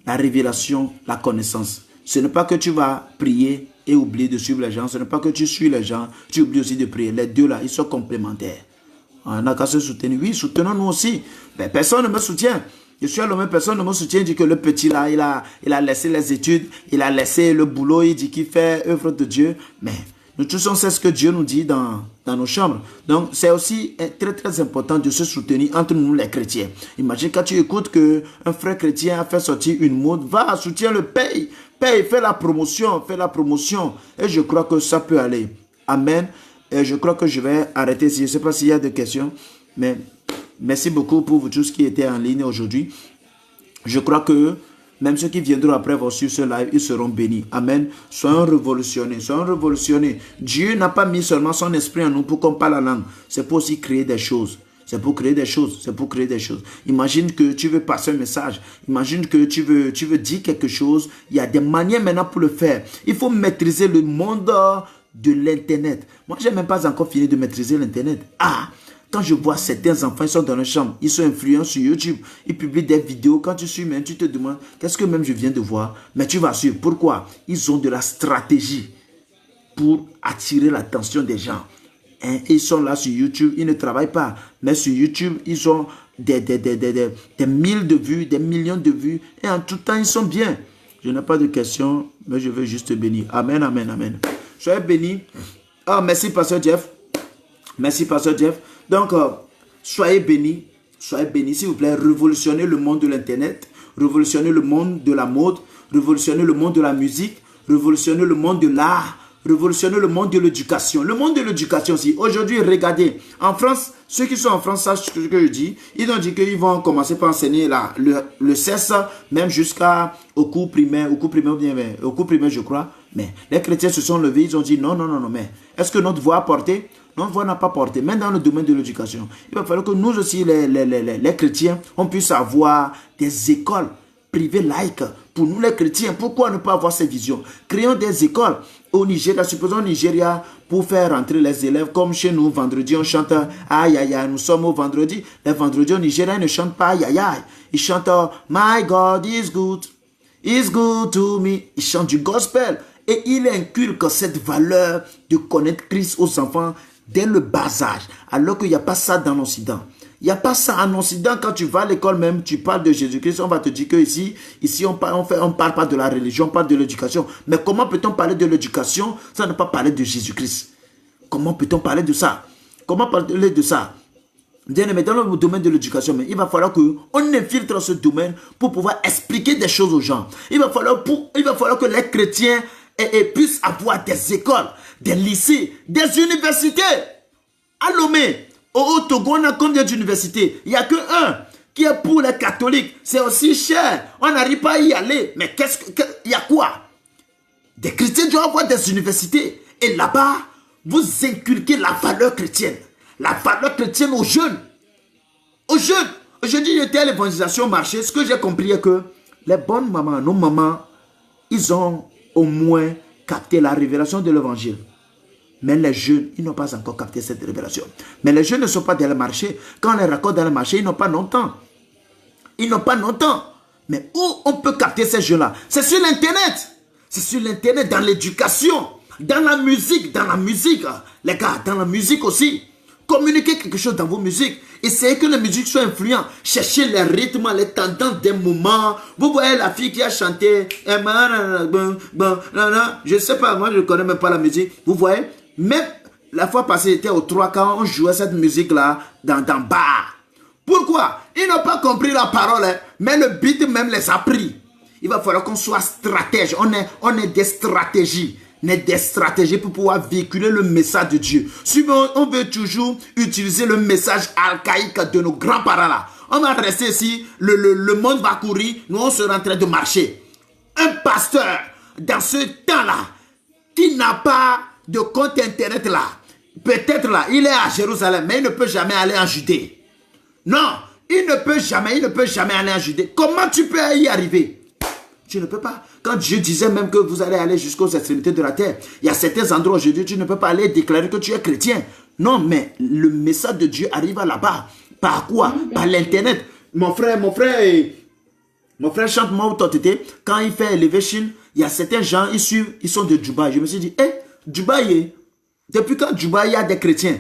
La révélation, la connaissance. Ce n'est pas que tu vas prier et oublier de suivre les gens. Ce n'est pas que tu suis les gens, tu oublies aussi de prier. Les deux là, ils sont complémentaires. On n'a qu'à se soutenir. Oui, soutenons-nous aussi. Mais personne ne me soutient. Je suis à l'homme, personne ne me soutient. Il dit que le petit là, il a laissé les études, il a laissé le boulot, il dit qu'il fait œuvre de Dieu. Mais nous tous, on sait ce que Dieu nous dit dans nos chambres. Donc, c'est aussi très, très important de se soutenir entre nous, les chrétiens. Imagine quand tu écoutes qu'un frère chrétien a fait sortir une mode, va, soutiens le, paye, fais la promotion. Et je crois que ça peut aller. Amen. Et je crois que je vais arrêter ici. Je ne sais pas s'il y a des questions, mais merci beaucoup pour vous tous qui étaient en ligne aujourd'hui. Je crois que même ceux qui viendront après vont suivre ce live, ils seront bénis. Amen. Soyons révolutionnés. Dieu n'a pas mis seulement son esprit en nous pour qu'on parle la langue. C'est pour aussi créer des choses. C'est pour créer des choses. Imagine que tu veux passer un message. Imagine que tu veux dire quelque chose. Il y a des manières maintenant pour le faire. Il faut maîtriser le monde de l'Internet. Moi, je n'ai même pas encore fini de maîtriser l'Internet. Quand je vois certains enfants, ils sont dans leur chambre, ils sont influents sur YouTube, ils publient des vidéos. Quand tu suis même, tu te demandes, qu'est-ce que même je viens de voir? Mais tu vas suivre. Pourquoi? Ils ont de la stratégie pour attirer l'attention des gens. Ils sont là sur YouTube, ils ne travaillent pas. Mais sur YouTube, ils ont des mille de vues, des millions de vues. Et en tout temps, ils sont bien. Je n'ai pas de questions, mais je veux juste bénir. Amen, amen, amen. Soyez bénis. Merci, Pasteur Jeff. Donc, soyez bénis, s'il vous plaît. Révolutionnez le monde de l'Internet, révolutionnez le monde de la mode, révolutionnez le monde de la musique, révolutionnez le monde de l'art, révolutionnez le monde de l'éducation. Le monde de l'éducation aussi. Aujourd'hui, regardez, en France, ceux qui sont en France sachent ce que je dis. Ils ont dit qu'ils vont commencer par enseigner le CES, même jusqu'au cours primaire, je crois. Mais les chrétiens se sont levés, ils ont dit non, mais est-ce que notre voix a porté? Notre voix n'a pas porté, même dans le domaine de l'éducation. Il va falloir que nous aussi, les chrétiens, on puisse avoir des écoles privées laïques. Pour nous, les chrétiens, pourquoi ne pas avoir ces visions? Créons des écoles au Nigeria, supposons au Nigeria, pour faire rentrer les élèves, comme chez nous, vendredi, on chante aïe aïe aïe. Nous sommes au vendredi. Les vendredis au Nigeria, ils ne chantent pas aïe aïe aïe. Ils chantent My God is good. It's good to me. Il chante du gospel. Et il inculque cette valeur de connaître Christ aux enfants dès le bas âge. Alors qu'il n'y a pas ça dans l'Occident. Il n'y a pas ça en Occident. Quand tu vas à l'école même, tu parles de Jésus-Christ, on va te dire que ici on parle pas de la religion, on parle de l'éducation. Mais comment peut-on parler de l'éducation sans ne pas parler de Jésus-Christ? Comment peut-on parler de ça? Comment parler de ça? Bien, mais dans le domaine de l'éducation, il va falloir qu'on infiltre ce domaine pour pouvoir expliquer des choses aux gens. Il va falloir que les chrétiens puissent avoir des écoles, des lycées, des universités. À Lomé, au Togo, on a combien d'universités? Il n'y a que un qui est pour les catholiques. C'est aussi cher. On n'arrive pas à y aller. Mais il y a quoi? Des chrétiens doivent avoir des universités. Et là-bas, vous inculquez la valeur chrétienne. La valeur chrétienne aux jeunes. Aux jeunes. Aujourd'hui, j'étais à l'évangélisation au marché. Ce que j'ai compris est que les bonnes mamans, nos mamans, ils ont au moins capté la révélation de l'évangile. Mais les jeunes, ils n'ont pas encore capté cette révélation. Mais les jeunes ne sont pas dans le marché. Quand on les raconte dans le marché, ils n'ont pas longtemps. Ils n'ont pas longtemps. Mais où on peut capter ces jeunes-là? C'est sur l'Internet. C'est sur l'Internet, dans l'éducation, dans la musique. Les gars, dans la musique aussi. Communiquez quelque chose dans vos musiques. Essayez que les musiques soient influentes. Cherchez les rythmes, les tendances des moments. Vous voyez la fille qui a chanté. Je ne sais pas, moi je ne connais même pas la musique. Vous voyez? Même la fois passée, j'étais au 3 quand on jouait cette musique-là dans bar. Pourquoi? Ils n'ont pas compris la parole, hein, mais le beat même les a pris. Il va falloir qu'on soit stratège. On est des stratégies. Des stratégies pour pouvoir véhiculer le message de Dieu. Si on veut toujours utiliser le message archaïque de nos grands-parents là, on va rester ici, le monde va courir, nous on sera en train de marcher. Un pasteur, dans ce temps-là, qui n'a pas de compte internet là, peut-être là, il est à Jérusalem, mais il ne peut jamais aller en Judée. Non, il ne peut jamais aller en Judée. Comment tu peux y arriver? Tu ne peux pas. Quand Dieu disait même que vous allez aller jusqu'aux extrémités de la terre, il y a certains endroits aujourd'hui, tu ne peux pas aller déclarer que tu es chrétien. Non, mais le message de Dieu arrive là-bas. Par quoi? Par l'Internet. Mon frère chante moi au tété. Quand il fait Elevation, il y a certains gens, ils sont de Dubaï. Je me suis dit, Dubaï, depuis quand Dubaï, il y a des chrétiens?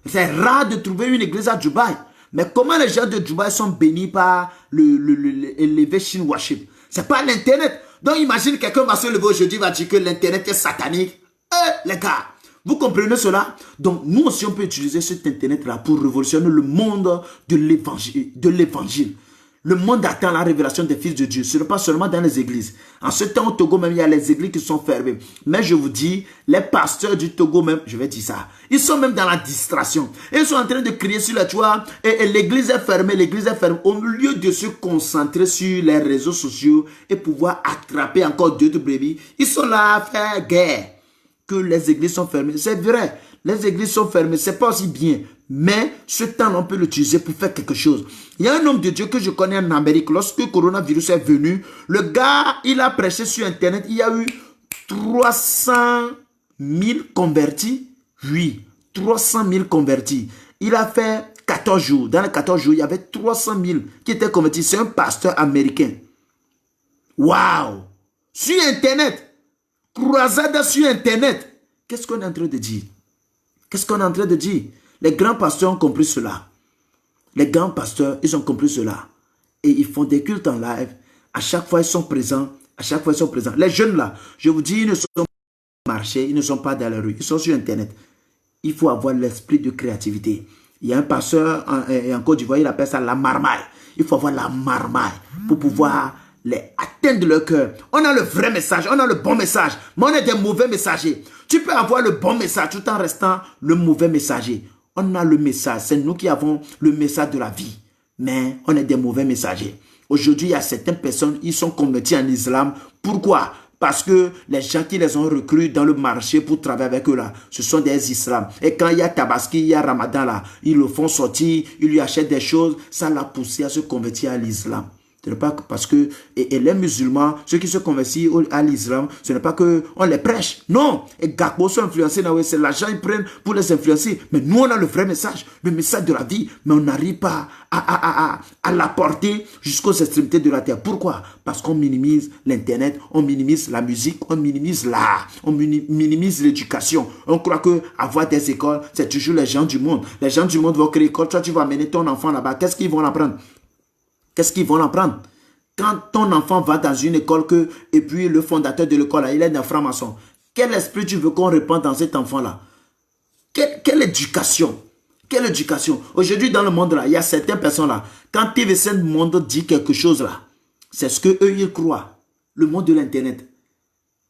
C'est rare de trouver une église à Dubaï. Mais comment les gens de Dubaï sont bénis par le Elevation Worship? C'est pas l'Internet. Donc imagine quelqu'un va se lever aujourd'hui, va dire que l'Internet est satanique. Les gars, vous comprenez cela? Donc nous aussi on peut utiliser cet Internet-là pour révolutionner le monde de l'évangile. Le monde attend la révélation des fils de Dieu. Ce n'est pas seulement dans les églises. En ce temps au Togo même, il y a les églises qui sont fermées. Mais je vous dis, les pasteurs du Togo même, je vais dire ça, ils sont même dans la distraction. Ils sont en train de crier sur la toit et l'église est fermée, l'église est fermée. Au lieu de se concentrer sur les réseaux sociaux et pouvoir attraper encore d'autres brebis, ils sont là à faire guerre. Que les églises sont fermées, c'est vrai. Les églises sont fermées, c'est pas aussi bien. Mais ce temps, on peut l'utiliser pour faire quelque chose. Il y a un homme de Dieu que je connais en Amérique. Lorsque le coronavirus est venu, le gars, il a prêché sur Internet. Il y a eu 300 000 convertis. Oui, 300 000 convertis. Il a fait 14 jours. Dans les 14 jours, il y avait 300 000 qui étaient convertis. C'est un pasteur américain. Waouh! Sur Internet. Croisade sur Internet. Qu'est-ce qu'on est en train de dire? Qu'est-ce qu'on est en train de dire? Les grands pasteurs ont compris cela. Les grands pasteurs, ils ont compris cela. Et ils font des cultes en live. À chaque fois, ils sont présents. À chaque fois, ils sont présents. Les jeunes là, je vous dis, ils ne sont pas au marché, ils ne sont pas dans la rue. Ils sont sur Internet. Il faut avoir l'esprit de créativité. Il y a un pasteur en Côte d'Ivoire, il appelle ça la marmaille. Il faut avoir la marmaille pour pouvoir atteindre leur cœur. On a le vrai message, on a le bon message, mais on est des mauvais messagers. Tu peux avoir le bon message tout en restant le mauvais messager. On a le message, c'est nous qui avons le message de la vie, mais on est des mauvais messagers. Aujourd'hui, il y a certaines personnes, ils sont convertis en islam. Pourquoi? Parce que les gens qui les ont recrutés dans le marché pour travailler avec eux là, ce sont des islams. Et quand il y a Tabaski, il y a Ramadan là, ils le font sortir, ils lui achètent des choses, ça l'a poussé à se convertir à l'islam. Ce n'est pas parce que et les musulmans, ceux qui se convertissent à l'islam, ce n'est pas qu'on les prêche. Non. Et Gakpo sont influencés, c'est l'argent qu'ils prennent pour les influencer. Mais nous, on a le vrai message, le message de la vie. Mais on n'arrive pas à l'apporter jusqu'aux extrémités de la terre. Pourquoi? Parce qu'on minimise l'Internet, on minimise la musique, on minimise l'art, on minimise l'éducation. On croit que avoir des écoles, c'est toujours les gens du monde. Les gens du monde vont créer école. Toi, tu vas amener ton enfant là-bas. Qu'est-ce qu'ils vont apprendre? Qu'est-ce qu'ils vont apprendre? Quand ton enfant va dans une école et puis le fondateur de l'école, il est un franc-maçon, quel esprit tu veux qu'on répande dans cet enfant-là? Quelle éducation? Quelle éducation? Aujourd'hui, dans le monde, là, il y a certaines personnes là. Quand TV5 Monde dit quelque chose là, c'est ce qu'eux, ils croient. Le monde de l'Internet,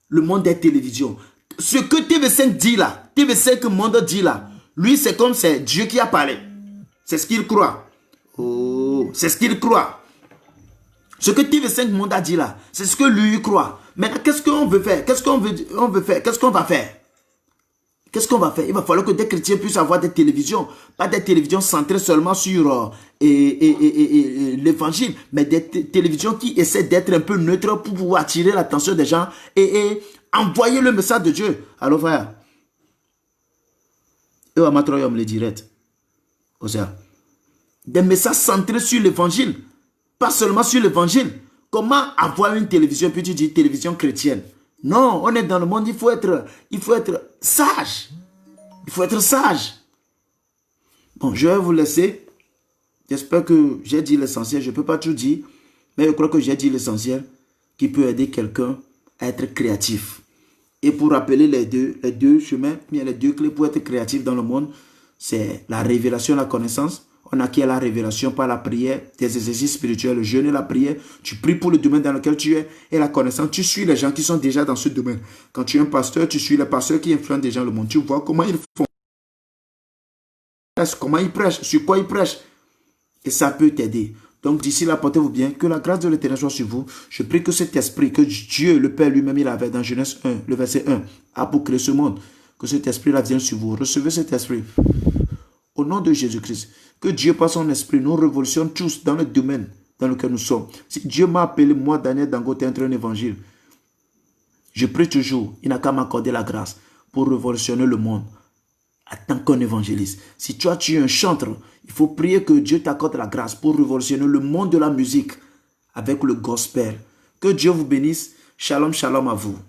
le monde des télévisions. Ce que TV5 dit là, TV5 Monde dit là, lui, c'est comme c'est Dieu qui a parlé. C'est ce qu'il croit. Oh, c'est ce qu'il croit. Ce que TV5 Monde a dit là, c'est ce que lui croit. Maintenant, qu'est-ce qu'on veut faire? Qu'est-ce qu'on veut faire? Qu'est-ce qu'on va faire? Qu'est-ce qu'on va faire? Il va falloir que des chrétiens puissent avoir des télévisions. Pas des télévisions centrées seulement sur l'évangile, mais des télévisions qui essaient d'être un peu neutres pour pouvoir attirer l'attention des gens et envoyer le message de Dieu. Alors frère, et on me le direct. Des messages centrés sur l'évangile. Pas seulement sur l'évangile. Comment avoir une télévision, puis tu dis télévision chrétienne? Non, on est dans le monde, il faut être sage. Il faut être sage. Bon, je vais vous laisser. J'espère que j'ai dit l'essentiel. Je ne peux pas tout dire, mais je crois que j'ai dit l'essentiel qui peut aider quelqu'un à être créatif. Et pour rappeler les deux chemins, bien les deux clés pour être créatif dans le monde, c'est la révélation, la connaissance. On acquiert la révélation par la prière, tes exercices spirituels, le jeûne et la prière. Tu pries pour le domaine dans lequel tu es et la connaissance. Tu suis les gens qui sont déjà dans ce domaine. Quand tu es un pasteur, tu suis les pasteurs qui influencent déjà le monde. Tu vois comment ils font, comment ils prêchent, sur quoi ils prêchent. Et ça peut t'aider. Donc d'ici là, portez-vous bien. Que la grâce de l'Éternel soit sur vous. Je prie que cet esprit, que Dieu, le Père lui-même, il avait dans Genèse 1, le verset 1, a pour créer ce monde. Que cet esprit-là vienne sur vous. Recevez cet esprit. Au nom de Jésus-Christ, que Dieu par son esprit nous révolutionne tous dans le domaine dans lequel nous sommes. Si Dieu m'a appelé, moi, Daniel Dangote, à être un évangile, je prie toujours, il n'a qu'à m'accorder la grâce pour révolutionner le monde en tant qu'un évangéliste. Si toi, tu es un chanteur, il faut prier que Dieu t'accorde la grâce pour révolutionner le monde de la musique avec le gospel. Que Dieu vous bénisse. Shalom, shalom à vous.